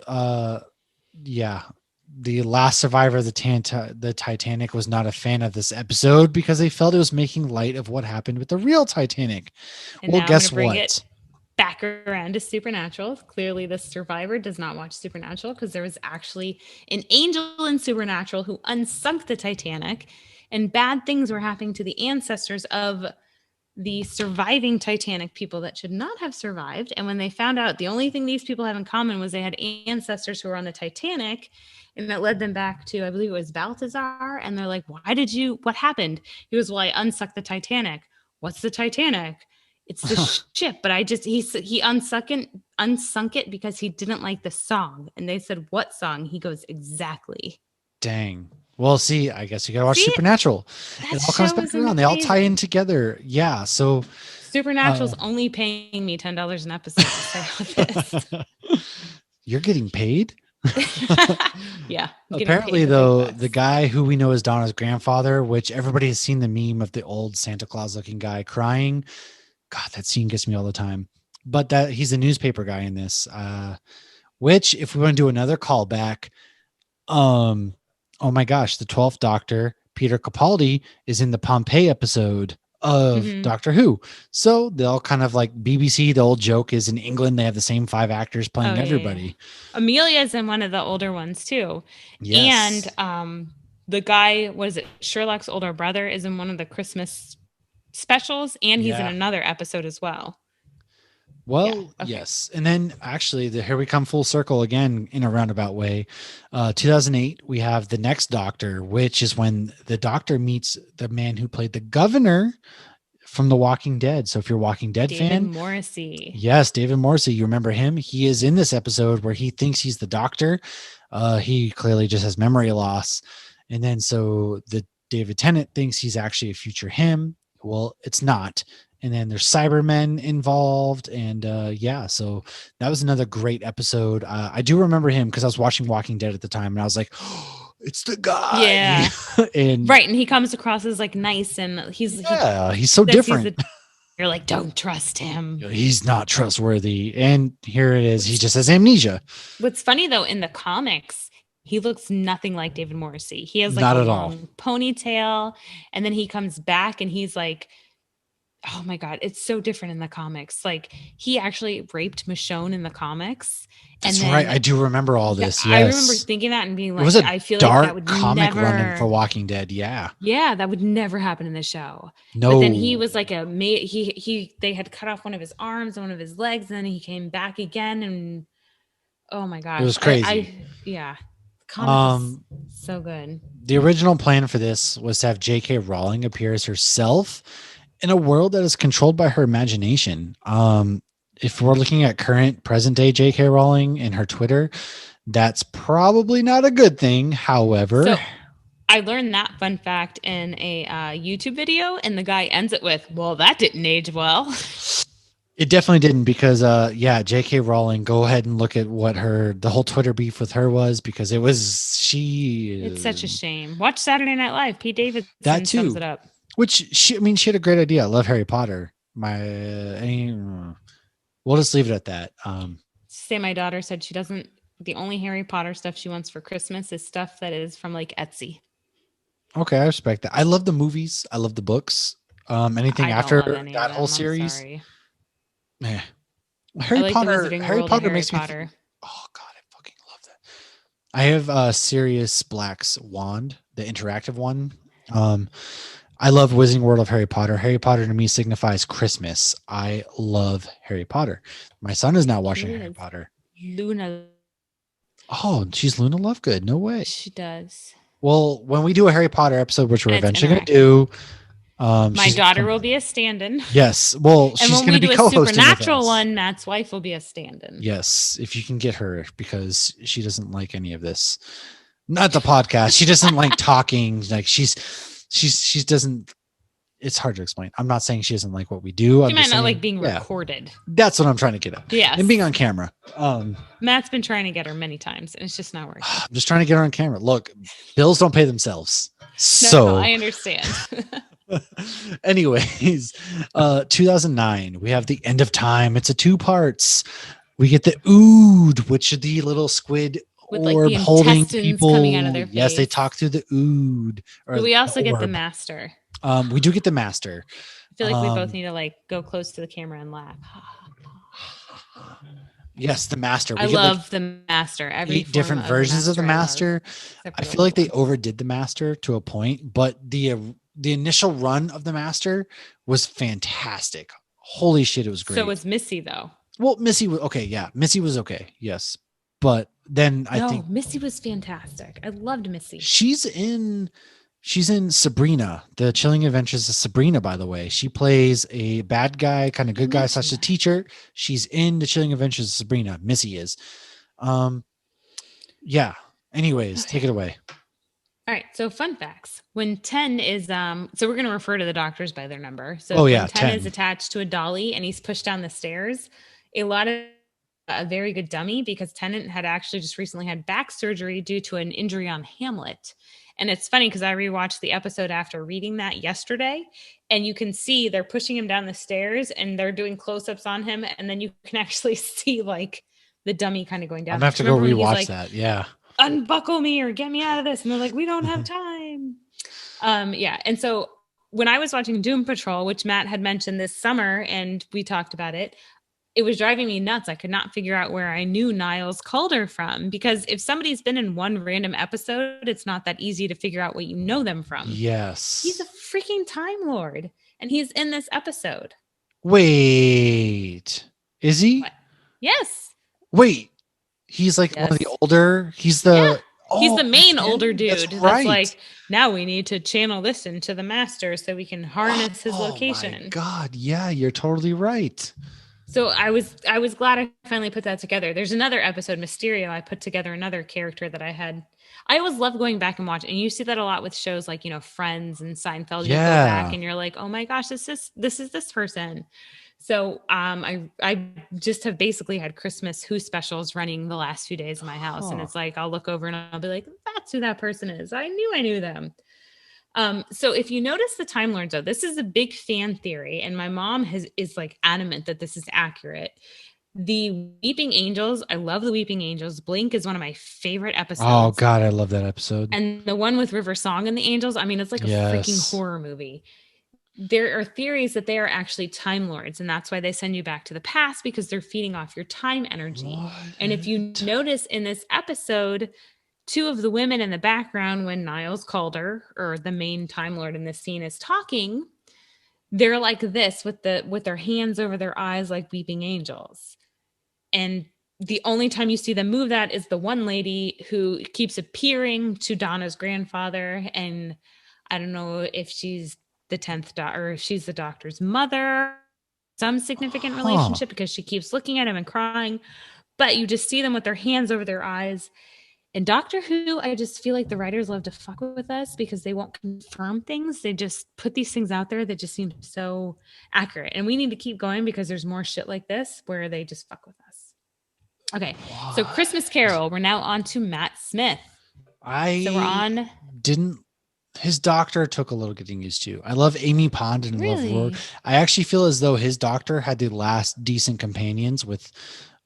S1: Yeah, the last survivor of the Titanic was not a fan of this episode because they felt it was making light of what happened with the real Titanic.
S2: And
S1: Well,
S2: now
S1: guess
S2: I'm gonna bring
S1: what?
S2: it back around to Supernatural. Clearly, the survivor does not watch Supernatural because there was actually an angel in Supernatural who unsunk the Titanic, and bad things were happening to the ancestors of the surviving Titanic people that should not have survived. And when they found out the only thing these people had in common was they had ancestors who were on the Titanic, and that led them back to, I believe it was Balthazar. And they're like, what happened? He was, well, I unsucked the Titanic. What's the Titanic? It's the ship. But he unsunk it because he didn't like the song. And they said, what song? He goes, exactly.
S1: Dang. Well, see, I guess you gotta watch
S2: See?
S1: Supernatural.
S2: That
S1: It all comes
S2: show
S1: back
S2: is
S1: around. They all tie in
S2: amazing.
S1: together. Yeah. So
S2: Supernatural's only paying me $10 an episode to say all this.
S1: you're getting paid?
S2: Yeah. I'm getting
S1: Apparently,
S2: paid the big
S1: though,
S2: bucks.
S1: the guy who we know as Donna's grandfather, which everybody has seen the meme of the old Santa Claus looking guy crying. God, that scene gets me all the time. But that he's a newspaper guy in this. Which, if we want to do another callback, oh my gosh, the 12th Doctor, Peter Capaldi, is in the Pompeii episode of
S2: Mhm.
S1: Doctor Who. So they'll kind of like BBC, the old joke is in England, they have the same 5 actors playing
S2: Oh, yeah,
S1: everybody.
S2: Amelia's in one of the older ones too.
S1: Yes.
S2: And the guy, what is it? Sherlock's older brother is in one of the Christmas specials, and he's in
S1: Yeah.
S2: another episode as well.
S1: Well,
S2: okay.
S1: yes. And then actually, here we come full circle again in a roundabout way. 2008, we have The Next Doctor, which is when the Doctor meets the man who played the governor from The Walking Dead. So if you're a Walking Dead
S2: David
S1: fan,
S2: Morrissey.
S1: yes, David Morrissey, you remember him? He is in this episode where he thinks he's the Doctor. He clearly just has memory loss. And then so the David Tennant thinks he's actually a future him. Well, it's not. And then there's Cybermen involved. And yeah, so that was another great episode. I do remember him because I was watching Walking Dead at the time and I was like, oh, it's the guy.
S2: Yeah.
S1: And
S2: Right. And he comes across as like nice, and he's
S1: he's so
S2: says he's
S1: different.
S2: you're like, don't trust him.
S1: He's not trustworthy. And here it is. He just has amnesia.
S2: What's funny though, in the comics, he looks nothing like David Morrissey. He has like
S1: Not
S2: a
S1: at all.
S2: long ponytail, and then he comes back and he's like, oh my God, it's so different in the comics. Like, he actually raped Michonne in the comics.
S1: That's
S2: and then,
S1: right. I do remember all this.
S2: I remember
S1: Yes.
S2: thinking that and being
S1: It
S2: like,
S1: was a
S2: I feel
S1: dark
S2: like that would
S1: comic
S2: never
S1: running for Walking Dead. Yeah.
S2: Yeah, that would never happen in the show.
S1: No.
S2: But then he was like they had cut off one of his arms and one of his legs, and then he came back again, and oh my gosh.
S1: It was crazy.
S2: Yeah. Comic is so good.
S1: The original plan for this was to have J.K. Rowling appear as herself in a world that is controlled by her imagination. If we're looking at current present day J.K. Rowling and her Twitter, that's probably not a good thing. However,
S2: So I learned that fun fact in a YouTube video, and the guy ends it with, well, that didn't age well.
S1: it definitely didn't because yeah, J.K. Rowling, go ahead and look at what the whole Twitter beef with her was, because it was
S2: It's such a shame. Watch Saturday Night Live. Pete Davidson
S1: That too.
S2: sums it up.
S1: Which she had a great idea. I love Harry Potter. We'll just leave it at that.
S2: Say my daughter said she doesn't. The only Harry Potter stuff she wants for Christmas is stuff that is from like Etsy.
S1: Okay, I respect that. I love the movies. I love the books. Anything
S2: I don't
S1: after
S2: love any of
S1: that
S2: them,
S1: whole
S2: I'm
S1: series,
S2: sorry.
S1: eh.
S2: I like the Wizarding
S1: Harry
S2: World of
S1: Potter
S2: Harry
S1: makes me
S2: Potter.
S1: oh god, I fucking love that. I have Sirius Black's wand, the interactive one. I love Wizarding World of Harry Potter. Harry Potter to me signifies Christmas. I love Harry Potter. My son is now watching
S2: She
S1: Harry
S2: is.
S1: Potter.
S2: Luna,
S1: Oh, she's Luna Lovegood. No way.
S2: she does.
S1: Well, when we do a Harry Potter episode, which we're
S2: And it's
S1: eventually going to do,
S2: My
S1: she's
S2: daughter
S1: come-
S2: will be a stand-in.
S1: Yes. Well,
S2: And
S1: she's
S2: when
S1: going
S2: we
S1: to
S2: do
S1: be
S2: a
S1: co-hosting with
S2: supernatural
S1: us.
S2: one, Matt's wife will be a stand-in.
S1: Yes, if you can get her, because she doesn't like any of this. Not the podcast. She doesn't like talking. Like she doesn't. It's hard to explain. I'm not saying she doesn't like what we do.
S2: She
S1: I'm
S2: might
S1: just
S2: not
S1: saying,
S2: like being
S1: yeah,
S2: recorded.
S1: that's what I'm trying to get at.
S2: Yes.
S1: And being on camera.
S2: Matt's been trying to get her many times, and it's just not working.
S1: I'm just trying to get her on camera. Look, bills don't pay themselves.
S2: No,
S1: So
S2: I understand.
S1: anyways, 2009, we have the end of time. It's a 2 parts. We get the ood, which are the little squid
S2: With, like,
S1: orb
S2: the
S1: holding
S2: intestines
S1: people.
S2: coming out of their
S1: Yes, they
S2: face.
S1: talk through the ood. Or
S2: But we also get the
S1: orb.
S2: master.
S1: We do get the master.
S2: I feel like we both need to like go close to the camera and laugh.
S1: Yes, the master. We
S2: I
S1: get, like,
S2: love the master. Every
S1: 8 different
S2: form
S1: versions of the
S2: I love,
S1: master.
S2: except for
S1: I
S2: the
S1: feel like they
S2: little ones.
S1: overdid the master to a point, but the initial run of the master was fantastic. Holy shit, it was great.
S2: So was Missy though.
S1: Well, Missy was okay. Yeah, Missy was okay. Yes, but then I think
S2: Missy was fantastic. I loved Missy.
S1: she's in Sabrina, the Chilling Adventures of Sabrina. By the way, she plays a bad guy, kind of good guy slash a teacher. She's in the Chilling Adventures of Sabrina. Missy is. Yeah. Anyways, take it away.
S2: All right. So fun facts. When 10 is so we're going to refer to the doctors by their number. So
S1: Oh,
S2: when
S1: yeah,
S2: 10
S1: 10.
S2: is attached to a dolly and he's pushed down the stairs, a lot of a very good dummy because Tennant had actually just recently had back surgery due to an injury on Hamlet. And it's funny because I rewatched the episode after reading that yesterday, and you can see they're pushing him down the stairs and they're doing close-ups on him, and then you can actually see like the dummy kind of going down.
S1: I'm gonna have to go rewatch that. Yeah.
S2: Unbuckle me or get me out of this. And they're like, we don't have time. Yeah. And so when I was watching Doom Patrol, which Matt had mentioned this summer, and we talked about it, it was driving me nuts. I could not figure out where I knew Niles Calder from, because if somebody's been in one random episode, it's not that easy to figure out what you know them from.
S1: Yes.
S2: He's a freaking Time Lord, and he's in this episode.
S1: Wait, is he?
S2: What? Yes.
S1: Wait, he's like one of the
S2: Yes.
S1: older. He's the.
S2: Yeah. He's
S1: Oh,
S2: the main
S1: him?
S2: older dude.
S1: That's
S2: That's,
S1: right.
S2: like, now we need to channel this into the master so we can harness his
S1: Oh,
S2: location.
S1: my God, yeah, you're totally right.
S2: So I was glad I finally put that together. There's another episode, Mysterio. I put together another character that I always love going back and watching. And you see that a lot with shows like, Friends and Seinfeld. You go
S1: Yeah.
S2: back and you're like, oh my gosh, this is this person. So I just have basically had Christmas Who specials running the last few days in my house. And
S1: Huh.
S2: it's like, I'll look over and I'll be like, that's who that person is. I knew them. So if you notice the Time Lords, though, this is a big fan theory, and my mom is like adamant that this is accurate. The Weeping Angels, I love the Weeping Angels. Blink is one of my favorite episodes.
S1: Oh God, I love that episode.
S2: And the one with River Song and the Angels, I mean, it's like a freaking
S1: Yes.
S2: horror movie. There are theories that they are actually Time Lords, and that's why they send you back to the past, because they're feeding off your time energy. And if you notice in this episode, 2 of the women in the background, when Niles Calder, or the main Time Lord in this scene, is talking, they're like this with their hands over their eyes like weeping angels. And the only time you see them move that is the one lady who keeps appearing to Donna's grandfather. And I don't know if she's the 10th daughter, or if she's the doctor's mother, some significant relationship, because she keeps looking at him and crying. But you just see them with their hands over their eyes. And Doctor Who, I just feel like the writers love to fuck with us because they won't confirm things. They just put these things out there that just seem so accurate. And we need to keep going because there's more shit like this where they just fuck with us. Okay, so Christmas Carol. We're now on to Matt Smith. So we're on.
S1: His doctor took a little getting used to. I love Amy Pond and love
S2: Really?
S1: Roar. I actually feel as though his doctor had the last decent companions with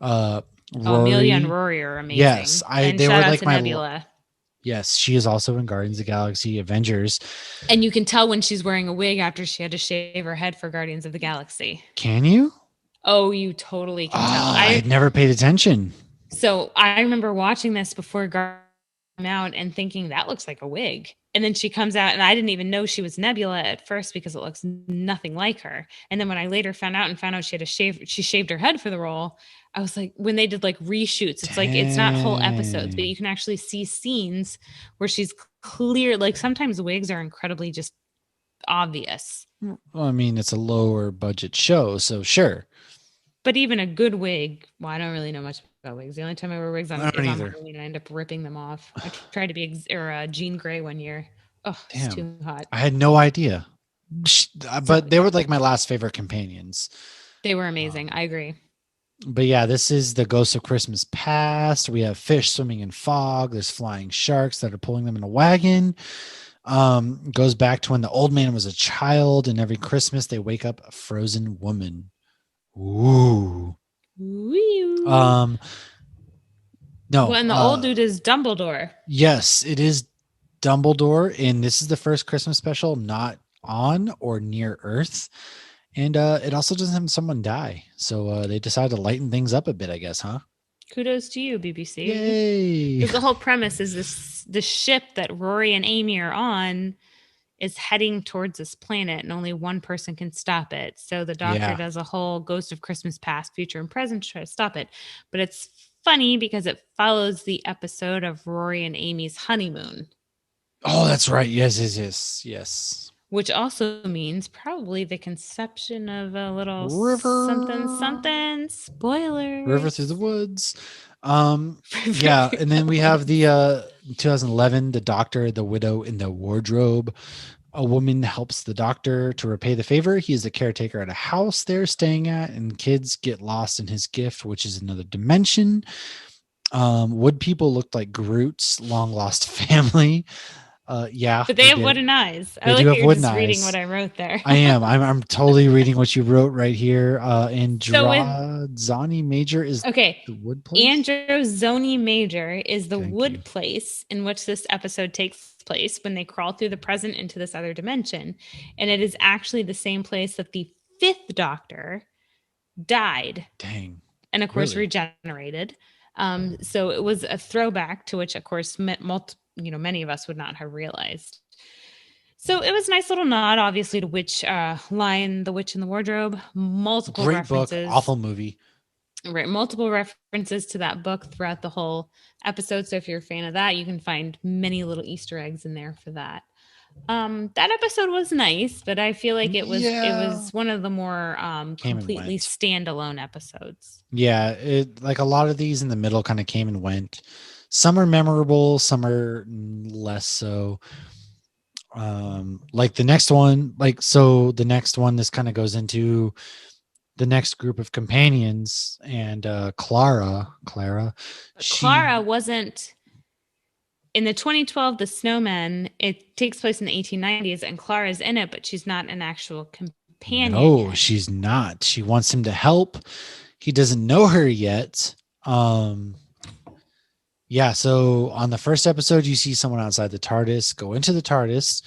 S1: Rory.
S2: Amelia and Rory are amazing.
S1: Yes,
S2: and
S1: they
S2: shout
S1: were
S2: out
S1: like
S2: to
S1: my
S2: Nebula.
S1: Yes, she is also in Guardians of the Galaxy, Avengers.
S2: And you can tell when she's wearing a wig after she had to shave her head for Guardians of the Galaxy.
S1: Can you?
S2: Oh, you totally can tell.
S1: I had never paid attention.
S2: So I remember watching this before Gar came out and thinking that looks like a wig. And then she comes out and I didn't even know she was Nebula at first because it looks nothing like her. And then when I later found out she shaved her head for the role, I was like, when they did like reshoots, it's like it's not whole episodes, but you can actually see scenes where she's clear. Like sometimes wigs are incredibly just obvious.
S1: Well, I mean, it's a lower budget show, so sure.
S2: But even a good wig, well, I don't really know much about wigs. The only time I wear wigs on
S1: I don't
S2: is on
S1: either.
S2: Halloween, and I end up ripping them off. I tried to be Jean Grey one year. Oh, it's too hot.
S1: I had no idea. But
S2: So-
S1: they were like my last favorite companions.
S2: They were amazing. I agree.
S1: But yeah, this is the Ghost of Christmas Past. We have fish swimming in fog. There's flying sharks that are pulling them in a wagon. Goes back to when the old man was a child, and every Christmas they wake up a frozen woman. Ooh.
S2: Wee-oo.
S1: No.
S2: Well, and the old dude is Dumbledore.
S1: Yes, it is Dumbledore, and this is the first Christmas special not on or near Earth. And it also doesn't have someone die. So they decided to lighten things up a bit, I guess, huh?
S2: Kudos to you, BBC.
S1: Yay.
S2: Because the whole premise is this ship that Rory and Amy are on is heading towards this planet and only one person can stop it. So the doctor
S1: Yeah.
S2: does a whole Ghost of Christmas Past, Future, and Present to try to stop it. But it's funny because it follows the episode of Rory and Amy's honeymoon,
S1: Oh, that's right. Yes.
S2: which also means probably the conception of a little
S1: River.
S2: something. Spoiler.
S1: River Through the Woods. Yeah, and then we have the 2011, The Doctor, the Widow in the Wardrobe. A woman helps the doctor to repay the favor. He is a caretaker at a house they're staying at, and kids get lost in his gift, which is another dimension. Wood people looked like Groot's long lost family. Yeah,
S2: But they have
S1: did.
S2: wooden eyes.
S1: They
S2: I like
S1: do
S2: that
S1: have
S2: you're
S1: wooden
S2: just reading
S1: eyes.
S2: what I wrote there.
S1: I am. I'm totally reading what you wrote right here.
S2: So with-
S1: Andrazani Major is
S2: Okay.
S1: the wood place.
S2: Androzoni Major is the
S1: Thank
S2: wood
S1: you.
S2: place in which this episode takes place when they crawl through the present into this other dimension. And it is actually the same place that the fifth Doctor died
S1: Dang.
S2: and, of course,
S1: Really?
S2: regenerated. So it was a throwback to which, of course, many of us would not have realized. So it was a nice little nod, obviously, to Lion, the Witch in the Wardrobe. Multiple
S1: Great book.
S2: references.
S1: Awful movie.
S2: Right, multiple references to that book throughout the whole episode. So if you're a fan of that, you can find many little Easter eggs in there for that. That episode was nice, but I feel like it was one of the more
S1: Came and
S2: completely
S1: went.
S2: standalone episodes.
S1: Yeah, it like a lot of these in the middle kind of came and went. Some are memorable, some are less so. Like the next one, the next one, this kind of goes into the next group of companions, and Clara,
S2: Clara wasn't in the 2012 The Snowman. It takes place in the 1890s, and Clara's in it, but she's not an actual companion.
S1: No,
S2: yet.
S1: she's not. She wants him to help. He doesn't know her yet. Yeah, so on the first episode, you see someone outside the TARDIS go into the TARDIS.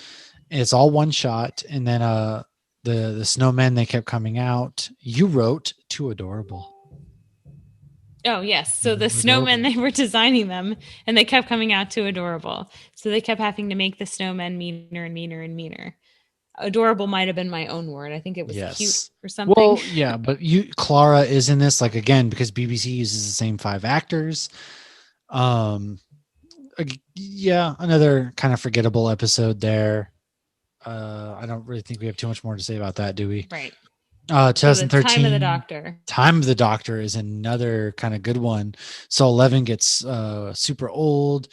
S1: It's all one shot, and then the snowmen, they kept coming out. You wrote too adorable.
S2: Oh, yes. So the
S1: Adorable.
S2: snowmen, they were designing them and they kept coming out too adorable. So they kept having to make the snowmen meaner and meaner and meaner. Adorable might have been my own word. I think it was
S1: Yes.
S2: cute or something.
S1: Well, yeah, but Clara is in this, like, again, because BBC uses the same 5 actors. Yeah, another kind of forgettable episode there. I don't really think we have too much more to say about that, do we?
S2: Right. So the
S1: 2013.
S2: Time of the Doctor.
S1: Time of the Doctor is another kind of good one. So 11 gets super old.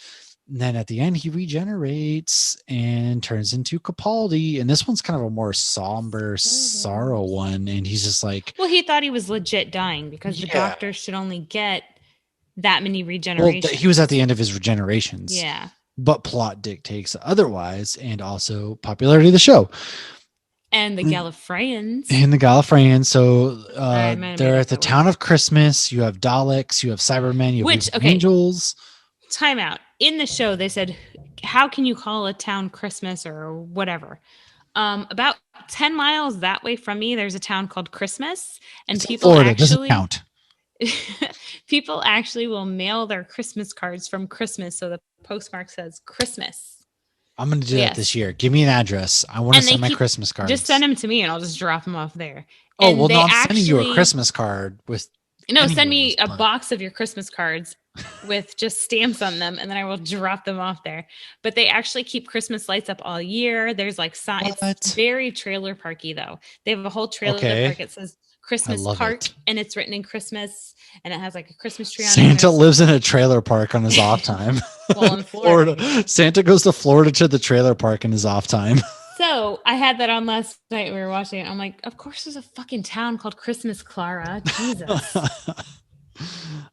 S1: And then at the end, he regenerates and turns into Capaldi. And this one's kind of a more somber, sorrow one. And he's just like,
S2: Well, he thought he was legit dying because the
S1: Yeah.
S2: Doctor should only get that many
S1: well,
S2: regenerations.
S1: he was at the end of his regenerations.
S2: Yeah.
S1: But plot dictates otherwise, and also popularity of the show.
S2: And the Gallifreyans.
S1: And the Gallifreyans. So
S2: I might have
S1: they're
S2: made
S1: at
S2: up
S1: the
S2: that
S1: town of Christmas. You have Daleks, you have Cybermen, you have
S2: Which,
S1: Weeping
S2: okay.
S1: Angels.
S2: Time out. In the show, they said, how can you call a town Christmas or whatever? About 10 miles that way from me, there's a town called Christmas, and
S1: It's
S2: people
S1: Florida. Doesn't
S2: actually
S1: count.
S2: people actually will mail their Christmas cards from Christmas, so the postmark says Christmas.
S1: I'm going to do that
S2: Yes.
S1: this year. Give me an address. I want to
S2: And they
S1: send my
S2: keep
S1: Christmas cards.
S2: just send them to me, and I'll just drop them off there.
S1: Oh,
S2: And
S1: well,
S2: they
S1: no, I'm sending you a
S2: actually-
S1: Christmas card with.
S2: No, send me
S1: anyways,
S2: a
S1: but-
S2: box of your Christmas cards with just stamps on them, and then I will drop them off there. But they actually keep Christmas lights up all year. There's like
S1: What?
S2: it's very trailer parky though. They have a whole trailer
S1: Okay.
S2: park. It says Christmas
S1: love
S2: Park,
S1: it.
S2: and it's written in Christmas, and it has like a Christmas tree on it.
S1: Santa lives in a trailer park on his off time.
S2: Well, in Florida.
S1: Santa goes to Florida to the trailer park in his off time.
S2: So I had that on last night. We were watching it. I'm like, of course, there's a fucking town called Christmas, Clara. Jesus.
S1: Yeah.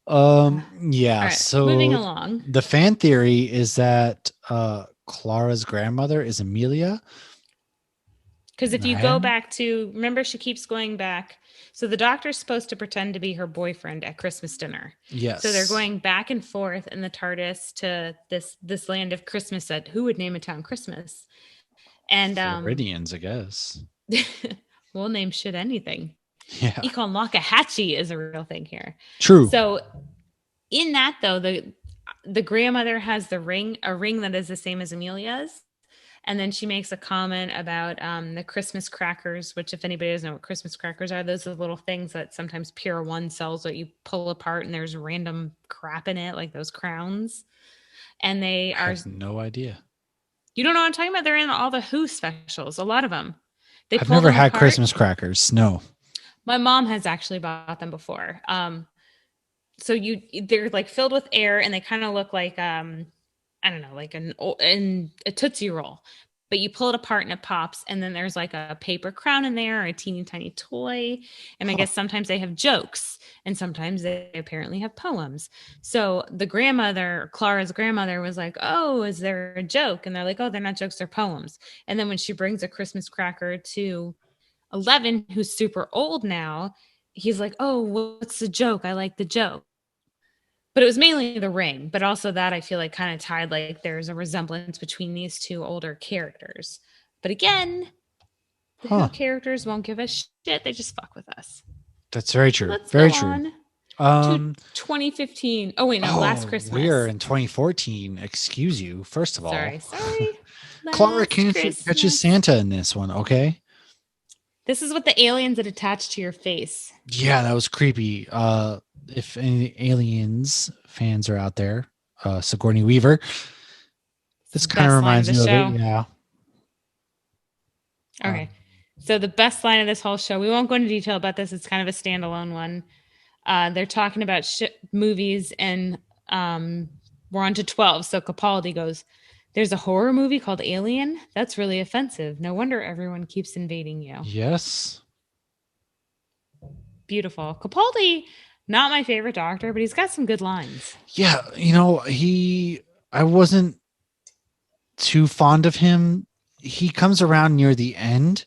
S2: All right,
S1: So
S2: moving along.
S1: the fan theory is that Clara's grandmother is Amelia.
S2: Because if you go
S1: Right.
S2: back to, remember, she keeps going back. So the doctor's supposed to pretend to be her boyfriend at Christmas dinner.
S1: Yes.
S2: So they're going back and forth in the TARDIS to this land of Christmas. That who would name a town Christmas? And
S1: Floridians, I guess.
S2: we'll name shit anything.
S1: Yeah.
S2: Ekonlakahatchee is a real thing here.
S1: True.
S2: So in that though, the grandmother has a ring that is the same as Amelia's. And then she makes a comment about the Christmas crackers, which if anybody doesn't know what Christmas crackers are, those are the little things that sometimes Pier 1 sells that you pull apart and there's random crap in it, like those crowns. And they
S1: I
S2: are,
S1: have no idea.
S2: you don't know what I'm talking about? They're in all the Who specials, a lot of them. They
S1: I've
S2: pull
S1: never
S2: them
S1: had
S2: apart.
S1: Christmas crackers. No.
S2: My mom has actually bought them before. So they're like filled with air and they kind of look like I don't know, like a Tootsie Roll. But you pull it apart and it pops, and then there's like a paper crown in there or a teeny tiny toy. And I guess sometimes they have jokes, and sometimes they apparently have poems. So the grandmother, Clara's grandmother, was like, "Oh, is there a joke?" And they're like, "Oh, they're not jokes, they're poems." And then when she brings a Christmas cracker to 11, who's super old now, he's like, "Oh, what's the joke? I like the joke." But it was mainly the ring, but also that I feel like kind of tied, like there's a resemblance between these two older characters. But again, the Who characters won't give a shit. They just fuck with us.
S1: That's very true.
S2: Let's
S1: very
S2: go
S1: true.
S2: on to 2015. Oh, wait, no, last Christmas.
S1: We're in 2014. Excuse you. First of all.
S2: Sorry.
S1: Clara
S2: Last
S1: catches
S2: Christmas.
S1: Santa in this one, okay?
S2: This is what the aliens that attach to your face.
S1: Yeah, that was creepy. If any Aliens fans are out there, Sigourney Weaver. This kind of
S2: Best line of
S1: reminds me
S2: the
S1: of
S2: show.
S1: it. Yeah.
S2: Okay. So the best line of this whole show, we won't go into detail about this. It's kind of a standalone one. They're talking about movies, and we're on to 12. So Capaldi goes, "There's a horror movie called Alien? That's really offensive. No wonder everyone keeps invading you."
S1: Yes.
S2: Beautiful. Capaldi, not my favorite doctor, but he's got some good lines.
S1: Yeah, I wasn't too fond of him. He comes around near the end,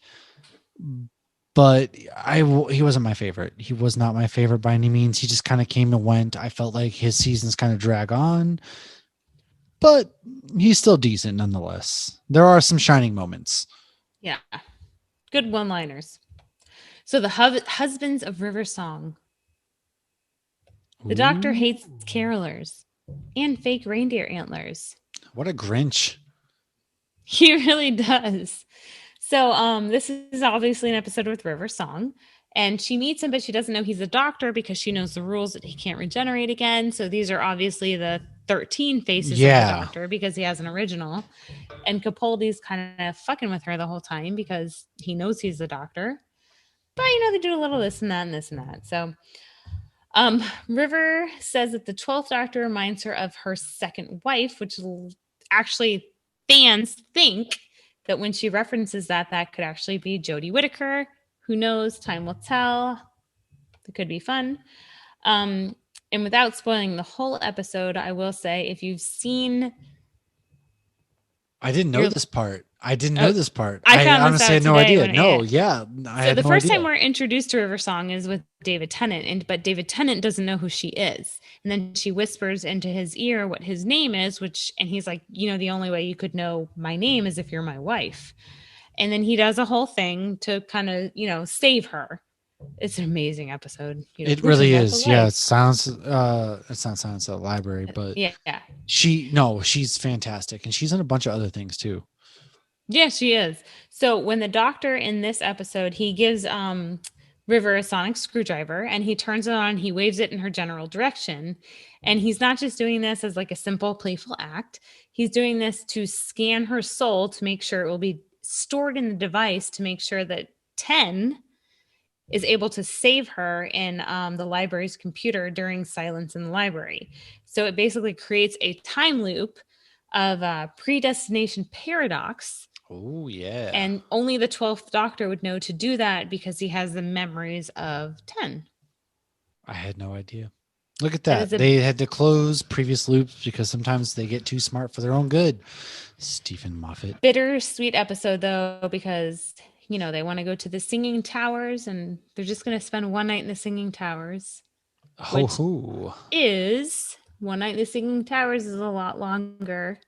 S1: but he wasn't my favorite. He was not my favorite by any means. He just kind of came and went. I felt like his seasons kind of drag on, but he's still decent nonetheless. There are some shining moments.
S2: Yeah. Good one-liners. So the husbands of River Song. The doctor hates carolers and fake reindeer antlers.
S1: What a Grinch.
S2: He really does. So this is obviously an episode with River Song, and she meets him, but she doesn't know he's a doctor because she knows the rules that he can't regenerate again. So these are obviously the 13 faces of the doctor because he has an original. And Capaldi's kind of fucking with her the whole time because he knows he's the doctor. But they do a little this and that and this and that. So River says that the 12th Doctor reminds her of her second wife, which actually fans think that when she references that could actually be Jodie Whittaker. Who knows? Time will tell. It could be fun. And without spoiling the whole episode, I will say if you've seen...
S1: I didn't know this part. I
S2: found
S1: honestly
S2: this
S1: had no
S2: out today
S1: idea. No, yeah.
S2: So the first time we're introduced to River Song is with David Tennant, but David Tennant doesn't know who she is. And then she whispers into his ear what his name is, and he's like, the only way you could know my name is if you're my wife. And then he does a whole thing to kind of, save her. It's an amazing episode.
S1: It
S2: which
S1: really
S2: also
S1: is. Yeah,
S2: like-
S1: it sounds it's not Silence at the Library, but
S2: Yeah.
S1: she's fantastic, and she's in a bunch of other things too.
S2: Yeah, she is. So when the doctor in this episode, he gives River a sonic screwdriver and he turns it on, he waves it in her general direction. And he's not just doing this as like a simple playful act. He's doing this to scan her soul to make sure it will be stored in the device to make sure that 10 is able to save her in the library's computer during silence in the library. So it basically creates a time loop of predestination paradox.
S1: Oh yeah.
S2: And only the 12th Doctor would know to do that because he has the memories of 10.
S1: I had no idea. Look at
S2: That
S1: that.
S2: is
S1: They had to close previous loops because sometimes they get too smart for their own good. Stephen Moffat.
S2: Bittersweet episode, though, because, they want to go to the Singing Towers and they're just going to spend one night in the Singing Towers.
S1: Oh,
S2: Is one night in the Singing Towers is a lot longer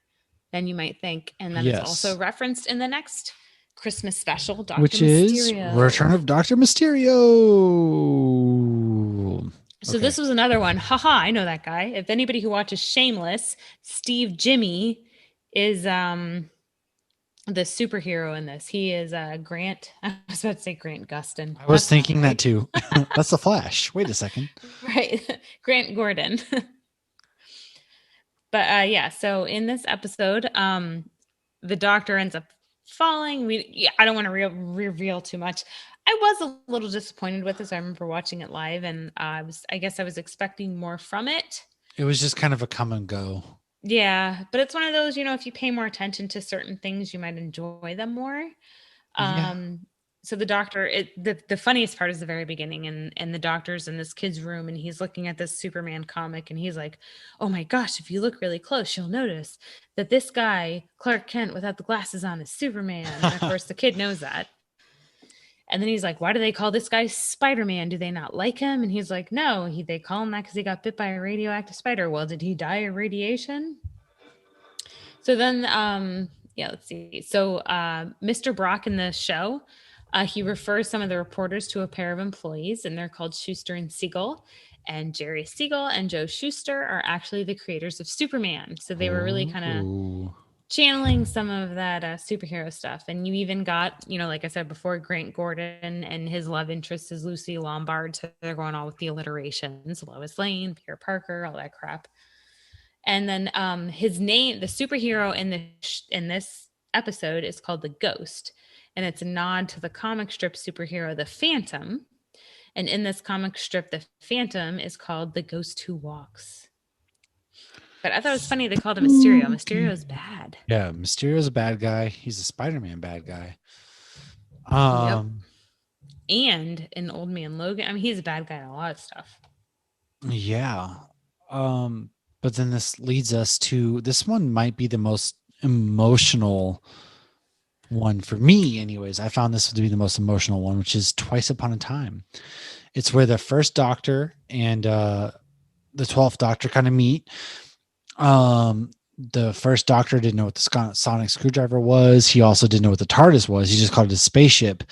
S2: than you might think. And then
S1: Yes.
S2: it's also referenced in the next Christmas special, Dr.
S1: which
S2: Mysterio.
S1: is Return of Dr. Mysterio.
S2: So
S1: Okay.
S2: this was another one. Haha, I know that guy. If anybody who watches Shameless, Steve Jimmy is the superhero in this. He is Grant. I was about to say Grant Gustin.
S1: I was
S2: That's not
S1: thinking
S2: right.
S1: that too. That's the Flash. Wait a second.
S2: Right. Grant Gordon. But yeah, so in this episode, the doctor ends up falling. I don't want to reveal too much. I was a little disappointed with this. I remember watching it live, and I guess I was expecting more from it.
S1: It was just kind of a come and go.
S2: Yeah, but it's one of those, if you pay more attention to certain things, you might enjoy them more.
S1: Yeah.
S2: So the doctor, the funniest part is the very beginning, and the doctor's in this kid's room, and he's looking at this Superman comic, and he's like, "Oh my gosh, if you look really close, you'll notice that this guy, Clark Kent, without the glasses on, is Superman." And of course, the kid knows that. And then he's like, "Why do they call this guy Spider-Man? Do they not like him?" And he's like, "No, they call him that because he got bit by a radioactive spider." Well, did he die of radiation? So then, let's see. So Mr. Brock in the show, he refers some of the reporters to a pair of employees, and they're called Schuster and Siegel. And Jerry Siegel and Joe Schuster are actually the creators of Superman. So they were really kind of
S1: Ooh.
S2: channeling some of that superhero stuff. And you even got, like I said before, Grant Gordon and his love interest is Lucy Lombard. So they're going all with the alliterations, Lois Lane, Peter Parker, all that crap. And then his name, the superhero in this episode is called the Ghost. And it's a nod to the comic strip superhero, the Phantom. And in this comic strip, the Phantom is called the Ghost Who Walks. But I thought it was funny they called him Mysterio. Mysterio is bad.
S1: Yeah, Mysterio's a bad guy. He's a Spider-Man bad guy.
S2: And in Old Man Logan, I mean, he's a bad guy in a lot of stuff.
S1: Yeah. But then this leads us to, this one might be the most emotional one for me anyways. I found this to be the most emotional one, which is Twice Upon a Time. It's where the first Doctor and the 12th Doctor kind of meet. The first Doctor didn't know what the sonic screwdriver was. He also didn't know what the TARDIS was. He just called it a spaceship.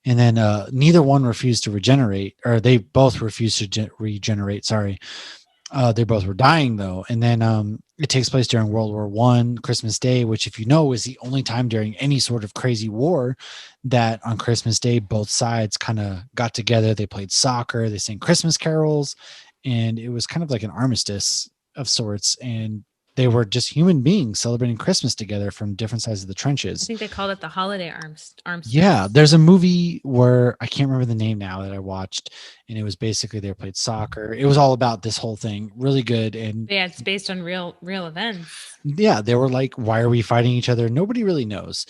S1: And then neither one refused to regenerate, or they both refused to regenerate. Sorry. They both were dying though. And then it takes place during World War I, Christmas Day, which, if you know, is the only time during any sort of crazy war that on Christmas Day, both sides kind of got together. They played soccer, they sang Christmas carols, and it was kind of like an armistice of sorts. And they were just human beings celebrating Christmas together from different sides of the trenches.
S2: I think they called it the Holiday Arms.
S1: Yeah, there's a movie where I can't remember the name now that I watched, and it was basically they played soccer. It was all about this whole thing. Really good. And
S2: yeah, it's based on real events.
S1: Yeah, they were like, why are we fighting each other? Nobody really knows.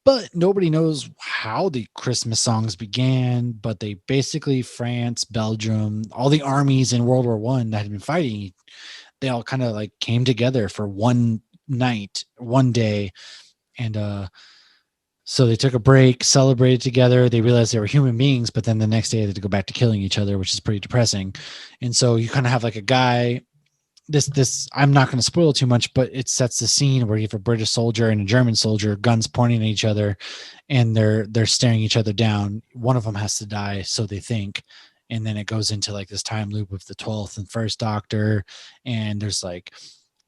S1: But nobody knows how the Christmas songs began. But they basically, France, Belgium, all the armies in World War I that had been fighting, they all kind of like came together for one night, one day. And so they took a break, celebrated together. They realized they were human beings, but then the next day they had to go back to killing each other, which is pretty depressing. And so you kind of have like a guy this I'm not going to spoil too much, but it sets the scene where you have a British soldier and a German soldier, guns pointing at each other, and they're staring each other down. One of them has to die, so they think, and then it goes into like this time loop of the 12th and first Doctor, and there's like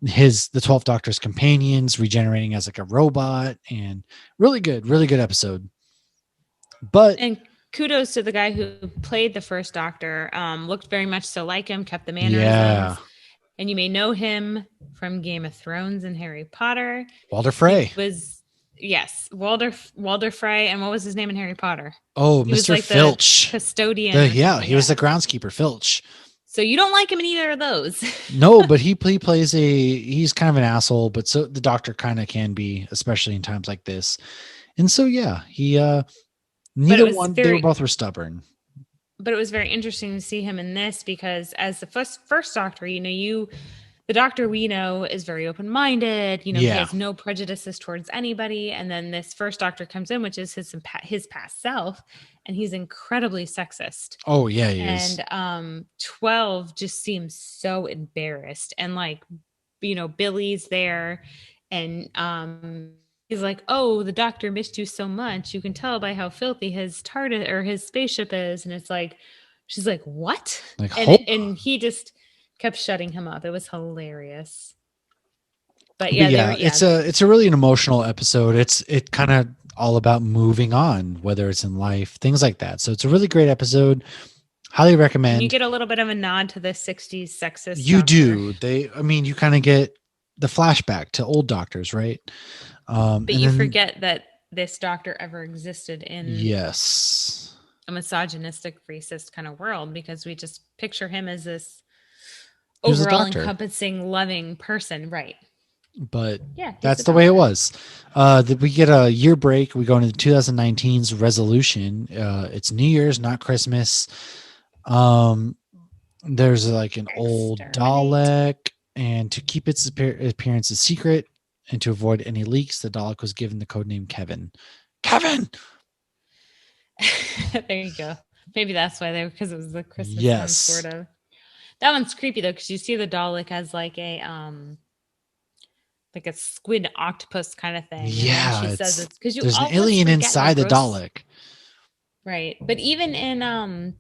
S1: the 12th Doctor's companions regenerating as like a robot, and really good episode. But
S2: And kudos to the guy who played the first Doctor. Looked very much so like him, kept the mannerisms.
S1: yeah,
S2: And you may know him from Game of Thrones and Harry Potter.
S1: Walder Frey.
S2: He was Walder Frey, and what was his name in Harry Potter?
S1: Oh,
S2: He was
S1: Mr.
S2: like the
S1: Filch.
S2: custodian. or
S1: Yeah,
S2: something,
S1: he was the groundskeeper, Filch.
S2: So you don't like him in either of those.
S1: No, but he plays he's kind of an asshole, but so the Doctor kind of can be, especially in times like this. And so yeah, he neither one, they both were stubborn.
S2: But it was very interesting to see him in this because as the first Doctor, the Doctor we know is very open-minded. He has no prejudices towards anybody. And then this first Doctor comes in, which is his past self, and he's incredibly sexist.
S1: Oh yeah, he is.
S2: And 12 just seems so embarrassed, and like, Billy's there, and he's like, "Oh, the Doctor missed you so much. You can tell by how filthy his TARDIS or his spaceship is." And it's like, she's like, "What?"
S1: Like,
S2: and he just kept shutting him up. It was hilarious. But yeah,
S1: it's a really an emotional episode. It's kind of all about moving on, whether it's in life, things like that. So it's a really great episode. Highly recommend.
S2: And you get a little bit of a nod to the 60s sexist.
S1: You do. You kind of get the flashback to old doctors, right?
S2: But you forget that this Doctor ever existed in a misogynistic, racist kind of world, because we just picture him as this overall encompassing, loving person, right?
S1: But that's the way it was. We get a year break. We go into 2019's resolution. It's New Year's, not Christmas. There's like an old Dalek, and to keep its appearance a secret and to avoid any leaks, the Dalek was given the codename Kevin. Kevin!
S2: There you go. Maybe that's why because it was the Christmas one, sort of. That one's creepy though, because you see the Dalek as like a squid octopus kind of thing.
S1: Yeah,
S2: she says it's because
S1: there's an alien inside the Dalek,
S2: right? But even in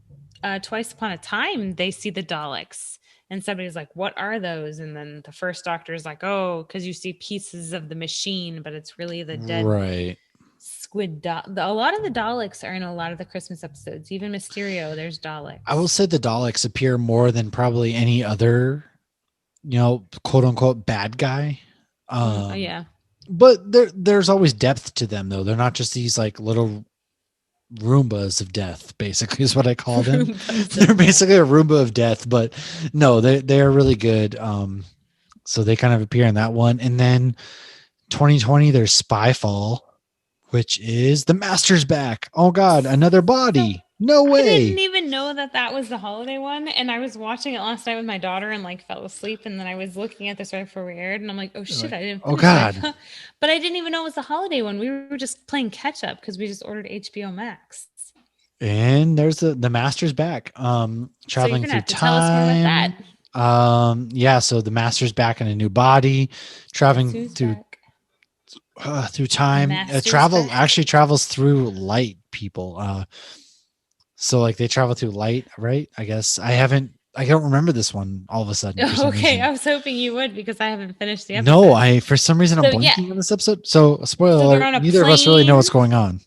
S2: Twice Upon a Time, they see the Daleks, and somebody's like, "What are those?" And then the first Doctor is like, "Oh, because you see pieces of the machine, but it's really the dead squid." A lot of the Daleks are in a lot of the Christmas episodes. Even Mysterio, there's Daleks.
S1: I will say the Daleks appear more than probably any other, quote unquote bad guy. But there's always depth to them, though. They're not just these like little Roombas of death, basically is what I call them. They're basically a Roomba of death, but no, they're really good. So they kind of appear in that one. And then 2020, there's Spyfall, which is the Master's back. Oh God, another body. No way.
S2: I didn't even know that was the holiday one. And I was watching it last night with my daughter and like fell asleep. And then I was looking at this right before we aired. And I'm like, oh shit, I didn't.
S1: Oh God.
S2: But I didn't even know it was the holiday one. We were just playing catch up because we just ordered HBO Max.
S1: And there's the Master's back. Traveling
S2: so you're
S1: through time.
S2: Tell us more about
S1: that. So the Master's back in a new body, traveling through time. Actually travels through light, people. So like they travel through light, right? I guess I don't remember this one all of a sudden.
S2: Okay, I was hoping you would because I haven't finished the episode.
S1: No, for some reason I'm blanking on this episode. So spoiler alert, neither of us really know what's going on.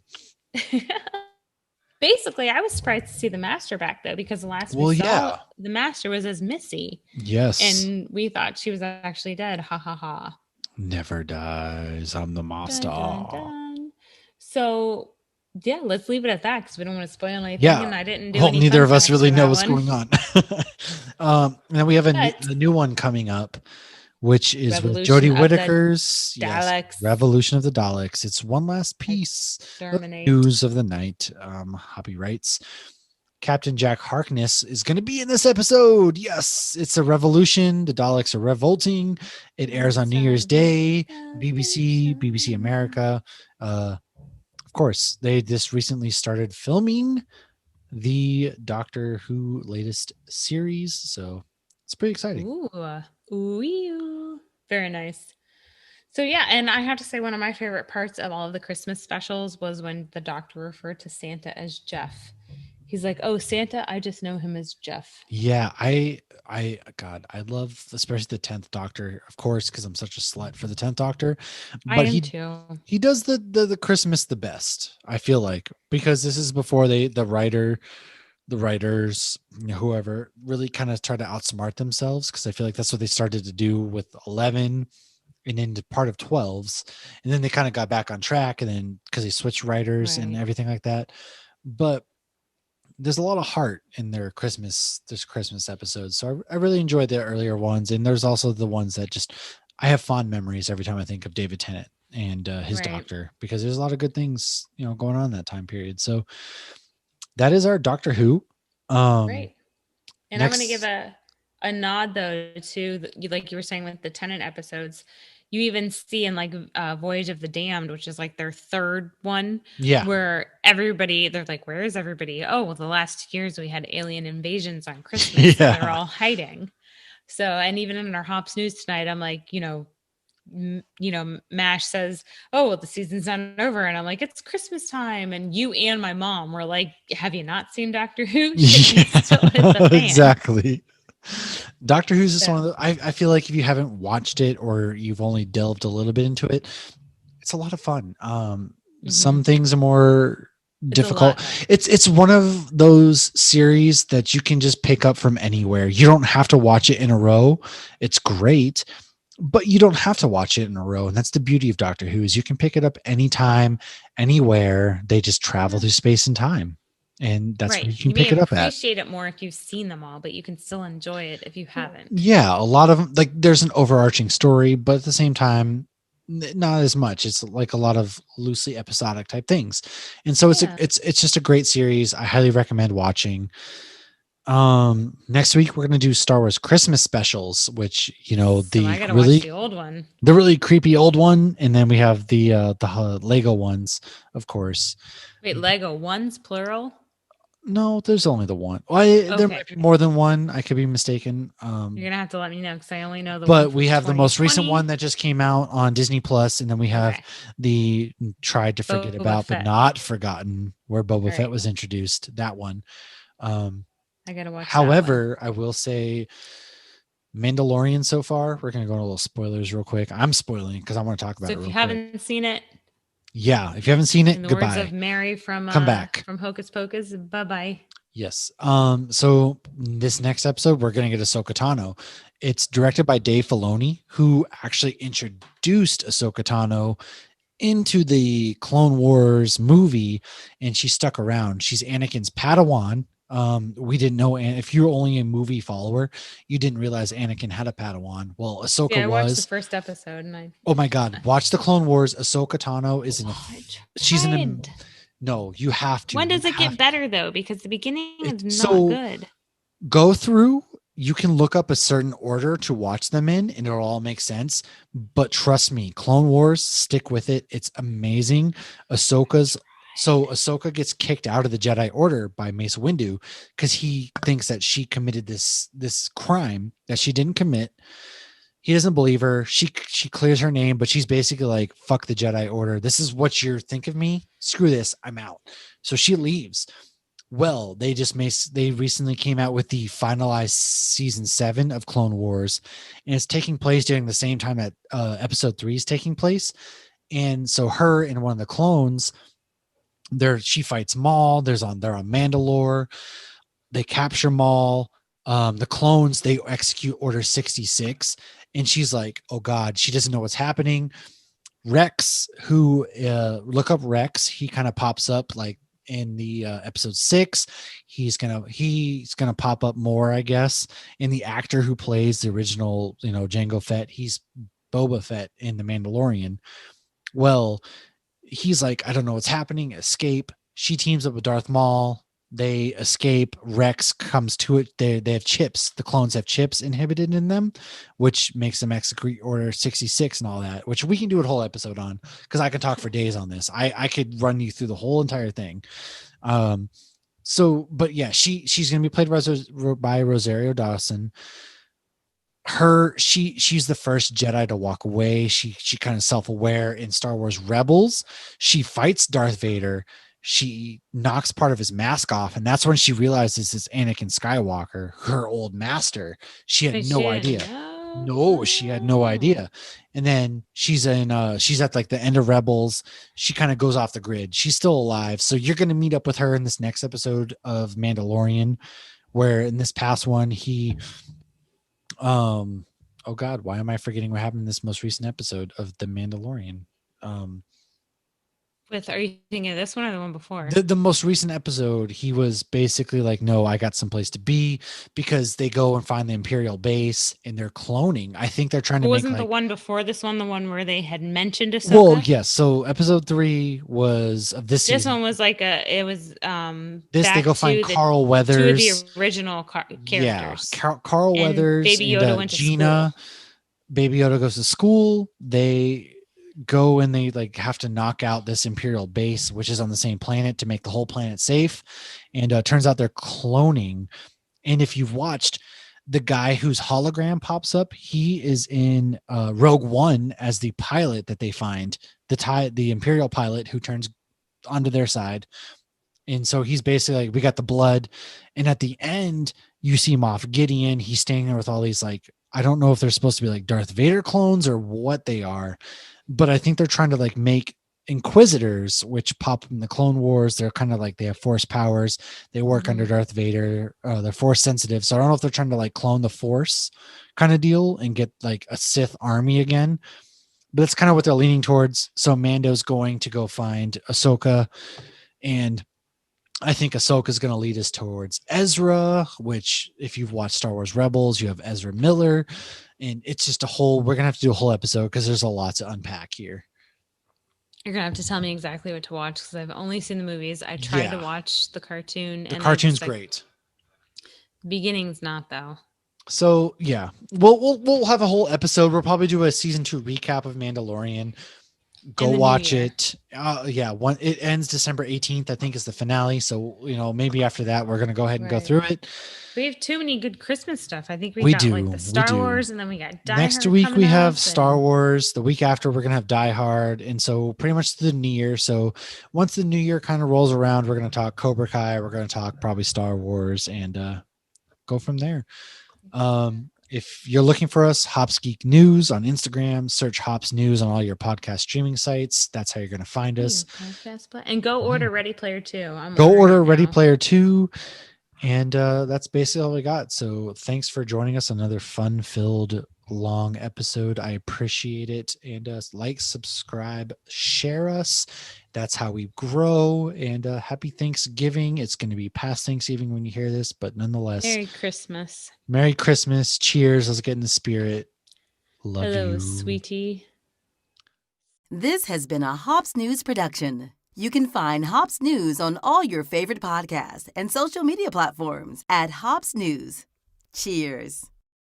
S2: Basically, I was surprised to see the Master back though, because the last we saw the Master was as Missy.
S1: Yes.
S2: And we thought she was actually dead. Ha ha ha.
S1: Never dies. I'm the Master.
S2: Dun, dun, dun. So yeah, let's leave it at that because we don't want to spoil anything.
S1: Yeah.
S2: And I didn't do any
S1: neither of us really know what's going on. And then we have a new one coming up, which is with Jodie Whittaker's Revolution of the Daleks. It's one last piece of news of the night. Hoppy writes, Captain Jack Harkness is going to be in this episode. Yes, it's a revolution. The Daleks are revolting. It airs on New Year's Day. BBC America. Of course, they just recently started filming the Doctor Who latest series, so it's pretty exciting.
S2: Ooh, Ooh, very nice. So yeah, and I have to say one of my favorite parts of all of the Christmas specials was when the doctor referred to Santa as Jeff. He's like, "Oh, Santa, I just know him as Jeff."
S1: Yeah, God, I love especially the 10th Doctor, of course, because I'm such a slut for the 10th Doctor.
S2: I
S1: But
S2: am
S1: he
S2: too.
S1: he does the Christmas the best, I feel like, because this is before the writers, whoever, really kind of try to outsmart themselves, because I feel like that's what they started to do with 11 and into part of 12s, and then they kind of got back on track, and then because they switched writers and
S2: Right.
S1: everything like that. But there's a lot of heart in there's Christmas episodes. So I really enjoyed the earlier ones. And there's also the ones that just, I have fond memories every time I think of David Tennant and his
S2: Right.
S1: doctor, because there's a lot of good things, going on in that time period. So that is our Doctor Who.
S2: Right. And I'm going to give
S1: Next.
S2: a nod though to like you were saying with the Tenant episodes. You even see in like Voyage of the Damned, which is like their third one,
S1: Yeah.
S2: where everybody they're like, "Where is everybody?" Oh, well, the last 2 years we had alien invasions on Christmas, so they're
S1: Yeah.
S2: all hiding. So, and even in our Hops news tonight, I'm like, Mash says, "Oh, well, the season's not over," and I'm like, "It's Christmas time." And you and my mom were like, "Have you not seen Doctor Who? Shit can still hit the
S1: Yeah,
S2: fan."
S1: exactly. Doctor Who's just one of
S2: So
S1: the, I feel like if you haven't watched it or you've only delved a little bit into it, it's a lot of fun.
S2: mhm.
S1: Some things are more
S2: It's a
S1: difficult.
S2: lot.
S1: It's one of those series that you can just pick up from anywhere. You don't have to watch it in a row. It's great, but you don't have to watch it in a row. And that's the beauty of Doctor Who, is you can pick it up anytime, anywhere. They just travel
S2: Yeah.
S1: through space and time. And that's where
S2: Right.
S1: you can
S2: You may
S1: pick it up at.
S2: appreciate it more if you've seen them all, but you can still enjoy it if you haven't.
S1: Yeah, a lot of them, like, there's an overarching story, but at the same time, not as much. It's like a lot of loosely episodic type things, and so
S2: Yeah.
S1: it's just a great series. I highly recommend watching. Next week we're gonna do Star Wars Christmas specials, which,
S2: So I got to watch the old one.
S1: the really creepy old one, and then we have the Lego ones, of course.
S2: Wait, Lego ones plural?
S1: No, there's only the one. There
S2: Okay.
S1: might be more than one. I could be mistaken.
S2: You're going to have to let me know because I only know the one
S1: But
S2: from
S1: we have the most recent
S2: 2020.
S1: one that just came out on Disney Plus, and then we have
S2: Okay.
S1: the tried to forget
S2: Boba
S1: about but
S2: Fett.
S1: not forgotten, where Boba
S2: All
S1: Fett
S2: right.
S1: was introduced. That one. Um,
S2: I got to watch that one.
S1: However, I will say Mandalorian so far. We're gonna go into a little spoilers real quick. I'm spoiling because I want to talk about
S2: So
S1: it
S2: if
S1: real
S2: you
S1: quick.
S2: haven't seen it,
S1: Yeah, if you haven't seen
S2: in
S1: it,
S2: the words
S1: goodbye.
S2: of Mary
S1: Come back.
S2: from Hocus Pocus, bye-bye.
S1: Yes. So this next episode, we're gonna get Ahsoka Tano. It's directed by Dave Filoni, who actually introduced Ahsoka Tano into the Clone Wars movie, and she stuck around. She's Anakin's Padawan. We didn't know, and if you're only a movie follower, you didn't realize Anakin had a Padawan. Well, Ahsoka
S2: Yeah, I watched the
S1: was.
S2: first episode and I
S1: Oh my God! Watch the Clone Wars. Ahsoka Tano is she's an.
S2: tried.
S1: No, you have to.
S2: When
S1: You
S2: does it
S1: have
S2: get better though? Because the beginning is not
S1: so
S2: good.
S1: go through. You can look up a certain order to watch them in, and it'll all make sense. But trust me, Clone Wars, stick with it. It's amazing. Ahsoka gets kicked out of the Jedi Order by Mace Windu because he thinks that she committed this crime that she didn't commit. He doesn't believe her. She clears her name, but she's basically like, "Fuck the Jedi Order. This is what you think of me. Screw this. I'm out." So she leaves. Well, they recently came out with the finalized season 7 of Clone Wars, and it's taking place during the same time that episode 3 is taking place. And so her and one of the clones, she fights Maul. They're on Mandalore. They capture Maul. The clones, they execute Order 66, and she's like, "Oh God," she doesn't know what's happening. Rex, who look up Rex, he kind of pops up like in the episode 6. He's gonna pop up more, I guess. And the actor who plays the original, Jango Fett, he's Boba Fett in The Mandalorian. Well, he's like, "I don't know what's happening." Escape. She teams up with Darth Maul. They escape. Rex comes to it. They have chips. The clones have chips inhibited in them, which makes them execute Order 66 and all that, which we can do a whole episode on, because I can talk for days on this. I could run you through the whole entire thing. But yeah, she's gonna be played by Rosario Dawson. she's the first Jedi to walk away. She kind of self-aware. In Star Wars Rebels, she fights Darth Vader. She knocks part of his mask off, and that's when she realizes it's Anakin Skywalker, her old master. She had
S2: But
S1: no
S2: she
S1: idea.
S2: didn't know.
S1: No, she had no idea. And then she's at like the end of Rebels. She kind of goes off the grid. She's still alive. So you're going to meet up with her in this next episode of Mandalorian, where in this past one oh god, why am I forgetting what happened in this most recent episode of The Mandalorian?
S2: Are you thinking of this one or the one before?
S1: The most recent episode, he was basically like, no, I got someplace to be, because they go and find the Imperial base and they're cloning. I think they're trying to
S2: Wasn't
S1: make
S2: the one before this one the one where they had mentioned Ahsoka?
S1: Well, yes. So episode 3 was of this
S2: This
S1: season.
S2: one was like they
S1: go find Carl Weathers.
S2: Two of the original characters.
S1: Yeah, Carl Weathers
S2: Baby Yoda
S1: and
S2: went to
S1: Gina.
S2: school.
S1: Baby Yoda goes to school. They go and they like have to knock out this Imperial base, which is on the same planet, to make the whole planet safe. And turns out they're cloning. And if you've watched, the guy whose hologram pops up, he is in Rogue One as the pilot that they find, the Imperial pilot who turns onto their side. And so he's basically like, we got the blood. And at the end, you see Moff Gideon. He's standing there with all these, like, I don't know if they're supposed to be like Darth Vader clones or what they are, but I think they're trying to like make Inquisitors, which pop in the Clone Wars. They're kind of like, they have force powers. They work under Darth Vader. They're force sensitive. So I don't know if they're trying to like clone the force kind of deal and get like a Sith army again, but that's kind of what they're leaning towards. So Mando's going to go find Ahsoka, and I think Ahsoka is going to lead us towards Ezra, which if you've watched Star Wars Rebels, you have Ezra Miller, and it's just we're going to have to do a whole episode because there's a lot to unpack here.
S2: You're going to have to tell me exactly what to watch because I've only seen the movies. I tried to watch the cartoon.
S1: The cartoon's great.
S2: Beginning's not, though.
S1: So, yeah. We'll have a whole episode. We'll probably do a season 2 recap of Mandalorian. Go watch it. It ends December 18th, I think, is the finale. So, maybe after that, we're going to go ahead and go through it.
S2: We have too many good Christmas stuff. I think we got like the Star Wars, and then we got Die Hard.
S1: Next week we have Star Wars. The week after we're gonna have Die Hard, and so pretty much the new year. So once the new year kind of rolls around, we're gonna talk Cobra Kai. We're gonna talk probably Star Wars, and go from there. If you're looking for us, Hops Geek News on Instagram, search Hops News on all your podcast streaming sites. That's how you're gonna find us.
S2: And go order Ready Player 2.
S1: Go order Ready Player 2. And that's basically all we got. So thanks for joining us. Another fun-filled, long episode. I appreciate it. And like, subscribe, share us. That's how we grow. And happy Thanksgiving. It's going to be past Thanksgiving when you hear this, but nonetheless.
S2: Merry Christmas.
S1: Merry Christmas. Cheers. Let's get in the spirit. Love
S2: Hello,
S1: you.
S2: sweetie.
S6: This has been a Hops News production. You can find Hops News on all your favorite podcasts and social media platforms at Hops News. Cheers.